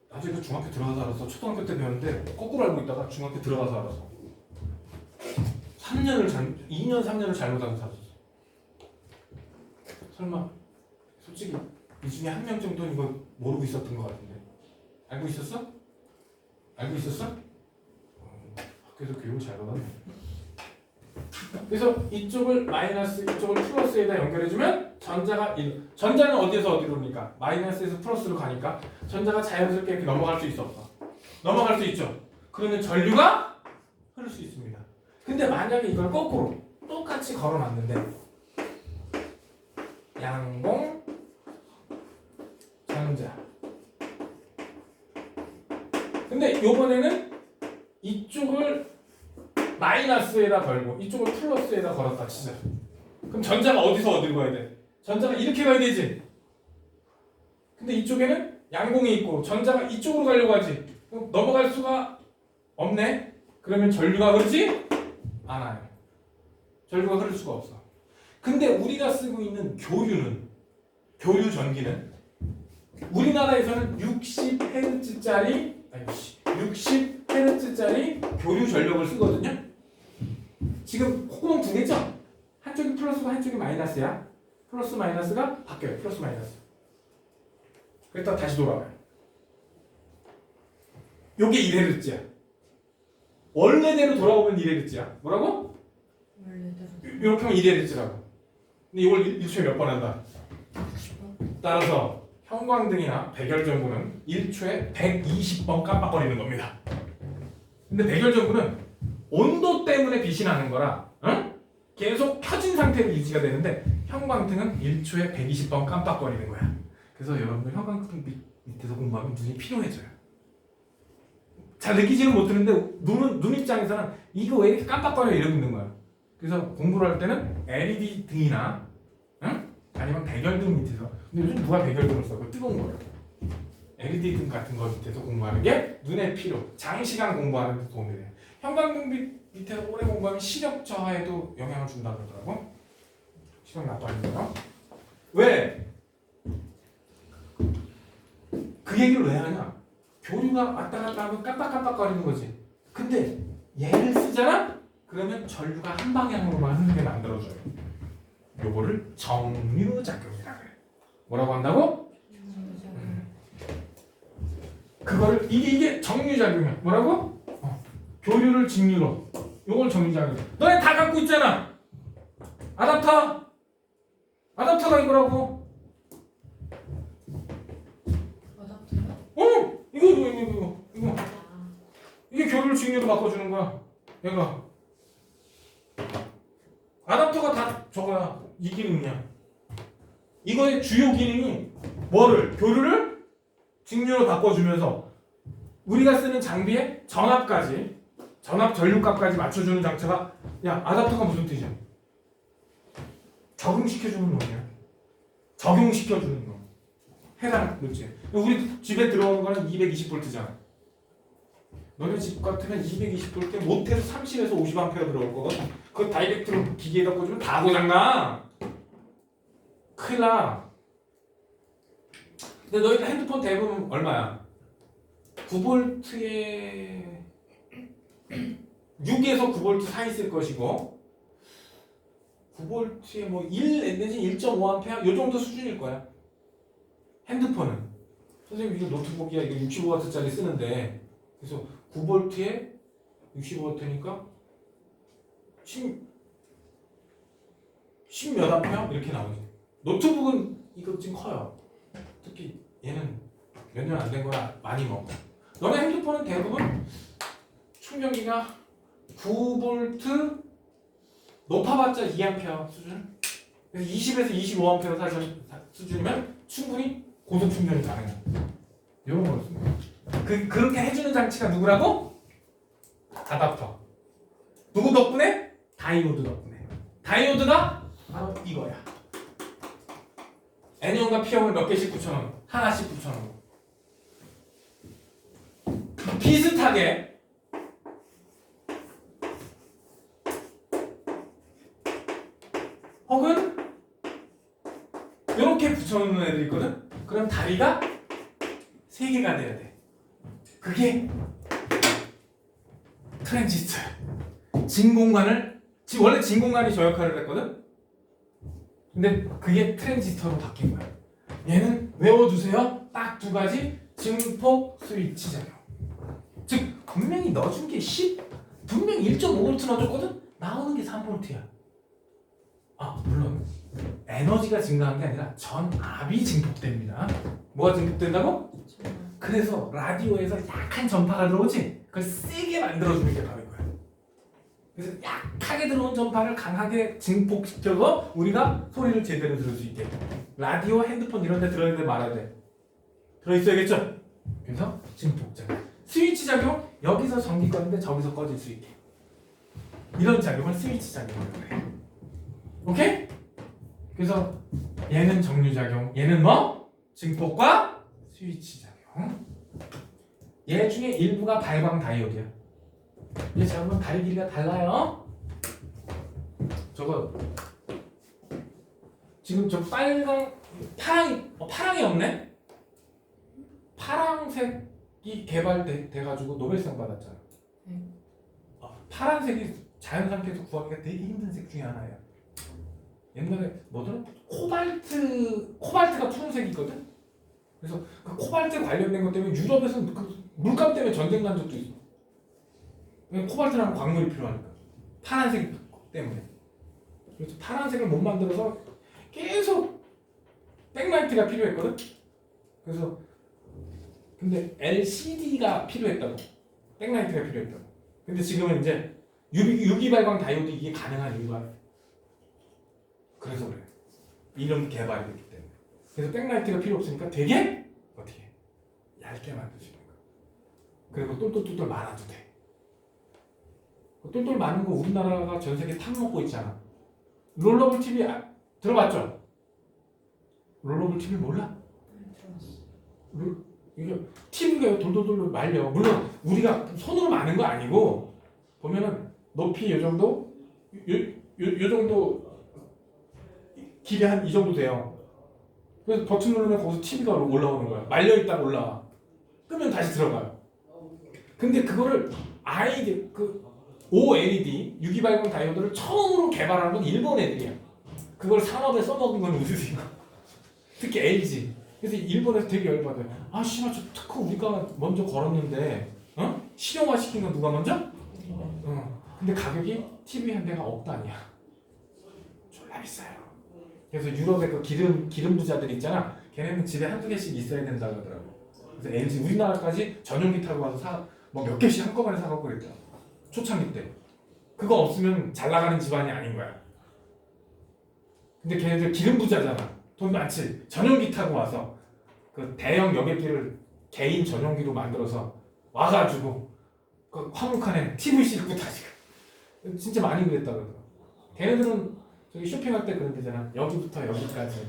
나중에 그 중학교 들어가서 알았어. 초등학교 때 배웠는데 거꾸로 알고 있다가 중학교 들어가서 알았어. 2년 3년을 잘못하고 살았어. 설마 솔직히 이 중에 한 명 정도는 이거 모르고 있었던 것 같은데. 알고 있었어? 알고 있었어? 학교에서 교육을 잘 받았네. 그래서 이쪽을 마이너스, 이쪽을 플러스에다 연결해주면 전자는 어디에서 어디로 오니까? 마이너스에서 플러스로 가니까 전자가 자연스럽게 이렇게 넘어갈 수 있어 없어? 넘어갈 수 있죠. 그러면 전류가 흐를 수 있습니다. 근데 만약에 이걸 거꾸로 똑같이 걸어놨는데 양공 전자. 근데 요번에는 이쪽을 마이너스에다 걸고 이쪽을 플러스에다 걸었다 치자. 그럼 전자가 어디서 어디로 가야 돼? 전자가 이렇게 가야 되지. 근데 이쪽에는 양공이 있고 전자가 이쪽으로 가려고 하지. 그럼 넘어갈 수가 없네. 그러면 전류가 흐르지 않아요. 전류가 흐를 수가 없어. 근데 우리가 쓰고 있는 교류 전기는 우리나라에서는 60Hz짜리 교류 전력을 쓰거든요. 지금 콧구멍 두 개죠? 한쪽이 플러스고 한쪽이 마이너스야. 플러스 마이너스가 바뀌어요. 플러스 마이너스. 그랬다 다시 돌아와요. 요게 1Hz야. 원래대로 돌아오면 1Hz야. 뭐라고? 이렇게 하면 1의 리지라고. 근데 이걸 1초에 몇 번 한다? 따라서 형광등이나 백열전구는 1초에 120번 깜빡거리는 겁니다. 근데 백열전구는 온도 때문에 빛이 나는 거라 응? 계속 켜진 상태로 유지가 되는데 형광등은 1초에 120번 깜빡거리는 거야. 그래서 여러분들 형광등 밑에서 공부하면 눈이 피로해져요. 잘 느끼지는 못하는데 눈 입장에서는 이거 왜 이렇게 깜빡거려 이러고 있는 거야. 그래서 공부를 할 때는 LED 등이나 응? 아니면 백열등 밑에서. 근데 요즘 누가 백열등을 써? 그거 뜨거운 거예요. LED 등 같은 거 밑에서 공부하는 게 눈의 피로, 장시간 공부하는 데 도움이 돼요. 형광등 밑에서 오래 공부하면 시력 저하에도 영향을 준다고 그러더라고. 시력 나빠지고요. 왜? 그 얘기를 왜 하냐? 교류가 왔다 갔다 하면 깜빡깜빡거리는 거지. 근데 얘를 쓰잖아? 그러면 전류가 한 방향으로만 흐르게 만들어줘요. 요거를 정류작용이라 그래. 뭐라고 한다고? 그거를 이게 정류작용이야. 뭐라고? 교류를 직류로. 요걸 정류작용. 너네 다 갖고 있잖아. 아답터가 이거라고. 이거. 이게 교류를 직류로 바꿔주는 거야. 얘가. 아답터가 다 저거야. 이 기능이야. 이거의 주요 기능이 뭐를? 교류를 직류로 바꿔주면서 우리가 쓰는 장비의 전압까지, 전압 전류값까지 맞춰주는 장치가, 야, 아답터가 무슨 뜻이야? 적응시켜주는 놈이야. 적용시켜주는 놈. 해당 물질. 우리 집에 들어오는 거는 220V잖아. 너네 집 같으면 220V 못해서 30에서 50A 들어올 거거든. 그거 다이렉트로 기계에다 꽂으면 다 고장나. 큰일 나. 근데 너희 핸드폰 대부분 얼마야? 9V에 6에서 9V 사이 있을 것이고 9V에 뭐 1 내지 1.5A 요 정도 수준일 거야. 핸드폰은. 선생님 이거 노트북이야. 이거 65W짜리 쓰는데 그래서 9V에 65W니까 10 몇 암페어? 이렇게 나오지. 노트북은 이거 지금 커요. 특히 얘는 몇 년 안 된 거라 많이 먹어. 너네 핸드폰은 대부분 충전기가 9V 높아봤자 2A 수준. 그래서 20에서 25A 수준이면 충분히 고속 충전이 가능해. 이런 걸 씁니다. 그렇게 해주는 장치가 누구라고? 아답터. 누구 덕분에? 다이오드 덕분에. 다이오드가 바로 이거야. N형과 P형을 몇 개씩 붙여놓은 하나씩 붙여놓은 비슷하게 혹은 이렇게 붙여놓는 애들 있거든? 그럼 다리가 3개가 돼야 돼. 그게 트랜지스터야. 진공관을 원래 진공관이 저 역할을 했거든? 근데 그게 트랜지스터로 바뀐 거야. 얘는 외워두세요. 딱 2가지 증폭 스위치 작용. 즉 분명히 넣어준 게 10, 분명히 1.5V 넣어줬거든? 나오는 게 3V야. 아 물론 에너지가 증가한 게 아니라 전압이 증폭됩니다. 뭐가 증폭된다고? 그래서 라디오에서 약한 전파가 들어오지? 그걸 세게 만들어주는 게 바로 이거야. 그래서 약하게 들어온 전파를 강하게 증폭시켜서 우리가 소리를 제대로 들을 수 있게. 라디오, 핸드폰 이런 데 들어야 돼 말아야 돼? 들어있어야겠죠? 그래서 증폭작용. 스위치 작용, 여기서 전기 꺼는데 저기서 꺼질 수 있게. 이런 작용을 스위치 작용이라고 그래. 오케이? 그래서 얘는 정류작용, 얘는 뭐? 증폭과 스위치 작용. 얘 중에 일부가 발광 다이오드야. 얘 잡으면 다리 길이가 달라요. 저거 지금 저 빨강, 파랑이 없네? 파랑색이 개발돼가지고 노벨상 받았잖아. 파란색이 자연 상태에서 구하기가 되게 힘든 색 중에 하나야. 옛날에 뭐더라? 코발트가 푸른색이거든? 그래서 그 코발트 관련된 것 때문에 유럽에서는 그 물감 때문에 전쟁 난 적도 있어. 코발트라는 광물이 필요하니까. 파란색 때문에. 그래서 파란색을 못 만들어서 계속 백라이트가 필요했거든. 그래서 근데 LCD가 필요했다고. 백라이트가 필요했다고. 근데 지금은 이제 유기발광 다이오드 이게 가능한 이유가 그래서 그래. 이런 개발이 됐기 때문에. 그래서 백라이트가 필요 없으니까 되게 어떻게 얇게 만드시는 거야. 그리고 똘똘똘똘 말아도 돼. 똘똘 많은 거 우리나라가 전 세계 탑 먹고 있잖아. 롤러블 TV 들어봤죠? 롤러블 TV 몰라? 이게 TV가 돌돌돌 말려. 물론 우리가 손으로 마는 거 아니고 보면은 높이 요 정도, 요 정도 길이 한 이 정도 돼요. 그래서 버튼 누르면 거기서 TV가 올라오는 거야. 말려 있다가 올라와. 끄면 다시 들어가요. 근데 그거를 OLED 유기발광 다이오드를 처음으로 개발한 건 일본 애들이야. 그걸 산업에 써먹은 건 우리들이고 특히 LG. 그래서 일본에서 되게 열받아요. 아 씨발 저 특허 우리가 먼저 걸었는데 실용화 시킨 건 누가 먼저? 근데 가격이 TV 한 대가 억단이야. 졸라 비싸요. 그래서 유럽의 그 기름 부자들 있잖아. 걔네는 집에 한두 개씩 있어야 된다고 하더라고. 그래서 LG 우리나라까지 전용기 타고 와서 뭐 몇 개씩 한꺼번에 사가고 그랬죠. 초창기 때. 그거 없으면 잘 나가는 집안이 아닌 거야. 근데 걔네들 기름 부자잖아. 돈 많지. 전용기 타고 와서 그 대형 여객기를 개인 전용기로 만들어서 와가지고 그 화물칸에 TV 싣고 다시 진짜 많이 그랬다 그러더라고. 걔네들은 저기 쇼핑할 때 그런 데잖아. 여기부터 여기까지.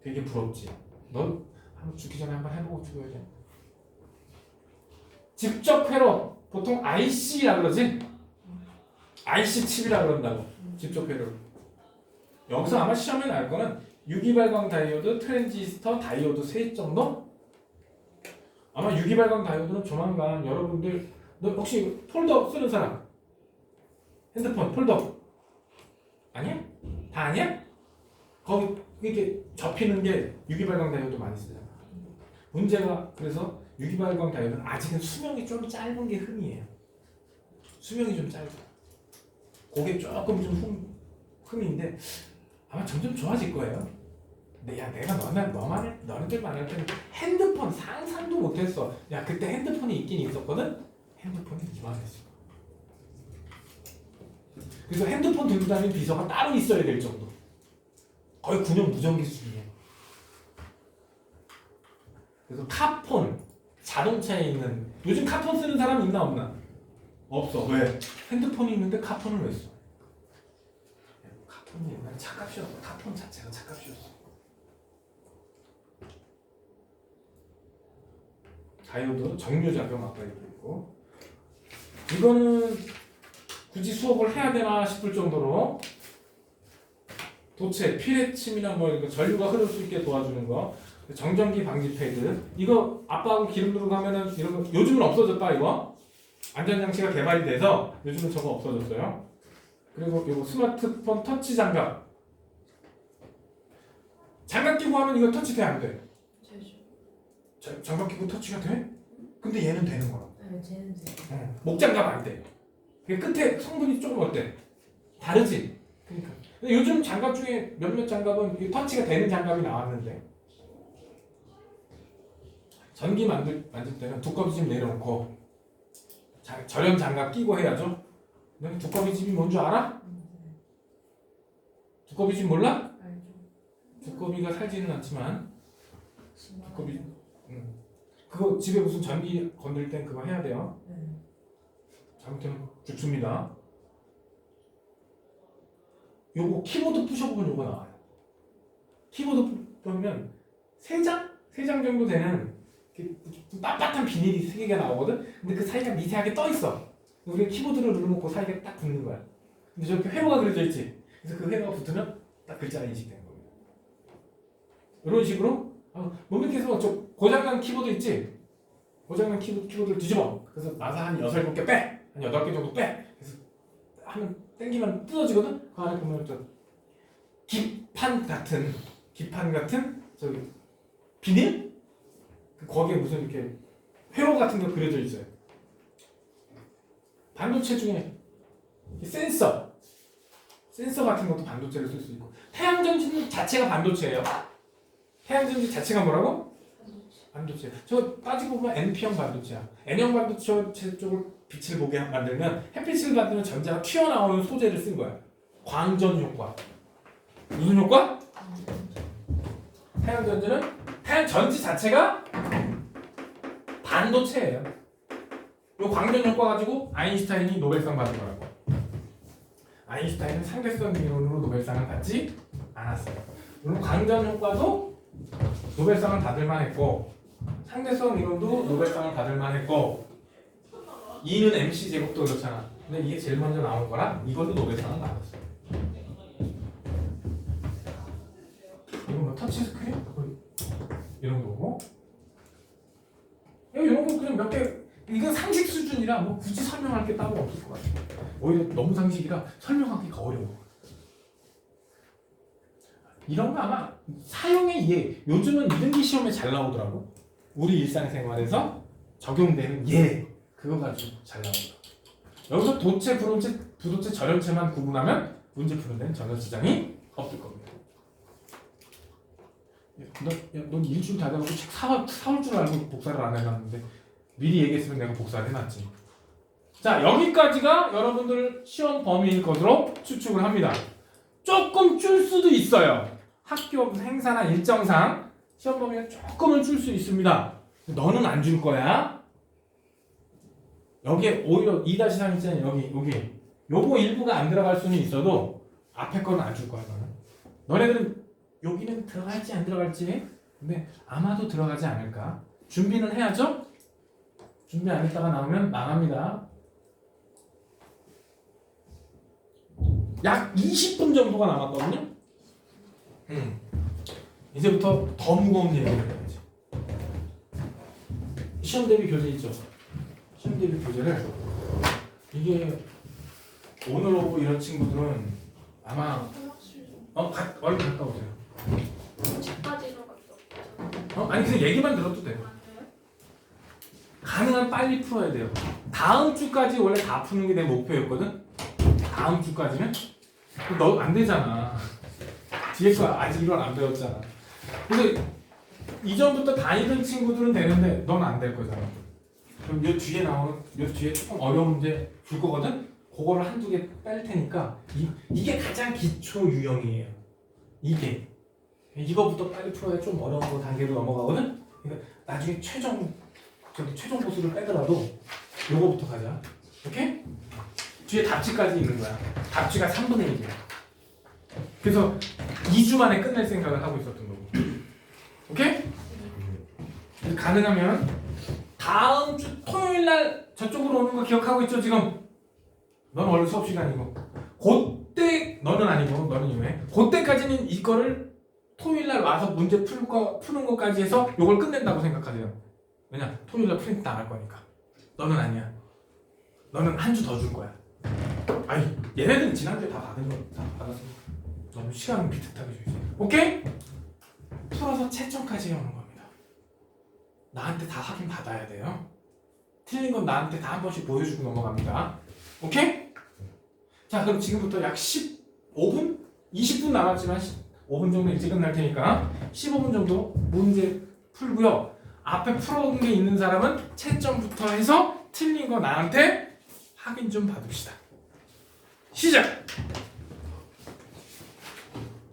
되게 부럽지. 넌 한번 죽기 전에 한번 해보고 죽어야 돼. 직접 회로 보통 IC라 그러지? IC 칩이라 그런다고. 직접 회로. 여기서 아마 시험에 나올 거는 유기발광 다이오드, 트랜지스터, 다이오드 셋 정도? 아마 유기발광 다이오드는 조만간 여러분들 너 혹시 폴더 쓰는 사람? 핸드폰 폴더 아니야? 다 아니야? 거기 이렇게 접히는 게 유기발광 다이오드 많이 쓰잖아. 문제가 그래서 유기발광 다이오드는 아직은 수명이 좀 짧은 게 흠이에요. 수명이 좀 짧아. 그게 조금 좀 흠인데 아마 점점 좋아질 거예요. 근데 야 내가 너네들만 할 때는 핸드폰 상상도 못했어. 야 그때 핸드폰이 있긴 있었거든. 핸드폰이 이만했어. 그래서 핸드폰 들고 다니는 비서가 따로 있어야 될 정도. 거의 군용 무전기 수준이에요. 그래서 카폰 자동차에 있는 요즘 카폰 쓰는 사람 있나 없나? 없어. 왜? 핸드폰이 있는데 카폰을 왜 써? 카폰이 옛날에 차값이었어. 카폰 자체가 차값이었어. 다이오드 정류작용 아까 얘기했고 이거는 굳이 수업을 해야 되나 싶을 정도로 도체, 피레침이나 뭐 이런 전류가 흐를 수 있게 도와주는 거 정전기 방지 패드 이거 아빠하고 기름 두르고 가면은 이런 거 요즘은 없어졌다 이거 안전장치가 개발이 돼서 요즘은 저거 없어졌어요. 그리고 이거 스마트폰 터치 장갑 장갑 끼고 하면 이거 터치 돼 안 돼? 장갑 끼고 터치가 돼? 근데 얘는 되는 거야. 네, 쟤는 돼. 목장갑 안 돼. 그 끝에 성분이 조금 어때? 다르지? 그러니까. 근데 요즘 장갑 중에 몇몇 장갑은 터치가 되는 장갑이 나왔는데 전기 만들 때는 두꺼비 집 내려놓고 저렴 장갑 끼고 해야죠. 너 두꺼비 집이 뭔 줄 알아? 두꺼비 집 몰라? 알죠. 두꺼비가 살지는 않지만 두꺼비 그거 집에 무슨 전기 건들 땐 그거 해야 돼요. 네. 잘못하면 죽습니다. 요거 키보드 부셔보면 요거 나와요. 키보드 보면 3장 정도 되는 빳빳한 비닐이 3개가 나오거든. 근데 그 사이가 미세하게 떠 있어. 우리가 키보드를 눌러놓고 사이가 딱 붙는 거야. 근데 저렇게 회로가 그려져 있지. 그래서 그 회로가 붙으면 딱 글자가 인식되는 거예요. 이런 식으로 모멘트에서 저 고장난 키보드 있지? 고장난 키보드를 뒤집어. 그래서 나사 한 6-7개 빼! 한 8개 정도 빼! 그래서 하면 땡기면 뜯어지거든? 그 안에 보면 저 기판 같은 저기 비닐? 거기에 무슨 이렇게 회로 같은 거 그려져 있어요. 반도체 중에 센서 같은 것도 반도체를 쓸 수 있고 태양전지 자체가 반도체예요. 태양전지 자체가 뭐라고? 반도체. 저 따지고 보면 NP형 반도체야. N형 반도체 쪽을 빛을 보게 만들면 햇빛을 받으면 전자가 튀어나오는 소재를 쓴 거야. 광전 효과. 무슨 효과? 태양전지는 태양전지 자체가 반도체예요. 이 광전 효과 가지고 아인슈타인이 노벨상 받은 거라고. 아인슈타인은 상대성 이론으로 노벨상을 받지 않았어요. 물론 광전 효과도 노벨상을 받을 만했고 상대성 이론도 노벨상을 받을 만했고 2는 MC 제곱도 그렇잖아. 근데 이게 제일 먼저 나온 거라 이걸로 노벨상을 받았어. 이건 뭐 터치스크린? 이런 거고 이런 거 그냥 몇 개 이건 상식 수준이라 뭐 굳이 설명할 게 따로 없을 것 같아. 오히려 너무 상식이라 설명하기가 어려워. 이런 거 아마 사용의 이해 요즘은 2등기 시험에 잘 나오더라고. 우리 일상생활에서 적용되는 예 그거 가지고 잘 나오더라고. 여기서 도체, 부도체, 절연체만 구분하면 문제 푸는 데는 전혀 지장이 없을 겁니다. 넌 일주일 다 돼가지고 책 사올 줄 알고 복사를 안 해놨는데 미리 얘기했으면 내가 복사를 해놨지. 자 여기까지가 여러분들 시험 범위일 것으로 추측을 합니다. 조금 줄 수도 있어요. 학교 행사나 일정상 시험 범위가 조금은 줄 수 있습니다. 너는 안 줄 거야. 여기에 오히려 2-3 있잖아요. 여기 요거 일부가 안 들어갈 수는 있어도 앞에 거는 안 줄 거야. 너네들은 여기는 들어갈지 안 들어갈지 근데 아마도 들어가지 않을까. 준비는 해야죠. 준비 안 했다가 나오면 망합니다. 약 20분 정도가 남았거든요. 이제부터 더 무거운 얘기를 해야지. 시험 대비 교재 있죠. 시험 대비 교재를 이게 오늘 오고 이런 친구들은 아마 얼른 갔다 오세요. 책까지 들어갔어. 아니 그냥 얘기만 들어도 돼요. 가능한 빨리 풀어야 돼요. 다음 주까지 원래 다 푸는 게 내 목표였거든. 다음 주까지는 너 안 되잖아. 뒤에 거 아직 이론 안 배웠잖아. 그래서 이전부터 다니던 친구들은 되는데 넌 안 될 거잖아. 그럼 요 뒤에 나오는 요 뒤에 조금 어려운 문제 줄 거거든. 그거를 한두 개 뺄 테니까 이게 가장 기초 유형이에요. 이거부터 빨리 풀어야 좀 어려운 거 단계로 넘어가거든. 그러니까 나중에 최종 보수를 빼더라도 요거부터 가자. 오케이? 뒤에 답지까지 있는 거야. 답지가 3분의 1이야. 그래서 2주 만에 끝낼 생각을 하고 있었던 거고. 오케이? 가능하면 다음 주 토요일 날 저쪽으로 오는 거 기억하고 있죠 지금? 넌 원래 수업 시간이고 그때 너는 아니고 너는 이후에 그때까지는 이거를 토요일 날 와서 문제 푸는 것까지 해서 요걸 끝낸다고 생각하세요. 왜냐? 토요일 날 프린트 안 할 거니까. 너는 아니야. 너는 한 주 더 줄 거야. 아니 얘네들은 지난주에 다 받았으니까 너무 시간 비슷하게 주지. 오케이? 풀어서 채점까지 해오는 겁니다. 나한테 다 확인 받아야 돼요. 틀린 건 나한테 다 한 번씩 보여주고 넘어갑니다. 오케이? 자 그럼 지금부터 약 15분? 20분 남았지만 5분 정도 일찍 끝날 테니까 15분 정도 문제 풀고요. 앞에 풀어온 게 있는 사람은 채점부터 해서 틀린 거 나한테 확인 좀 받읍시다. 시작!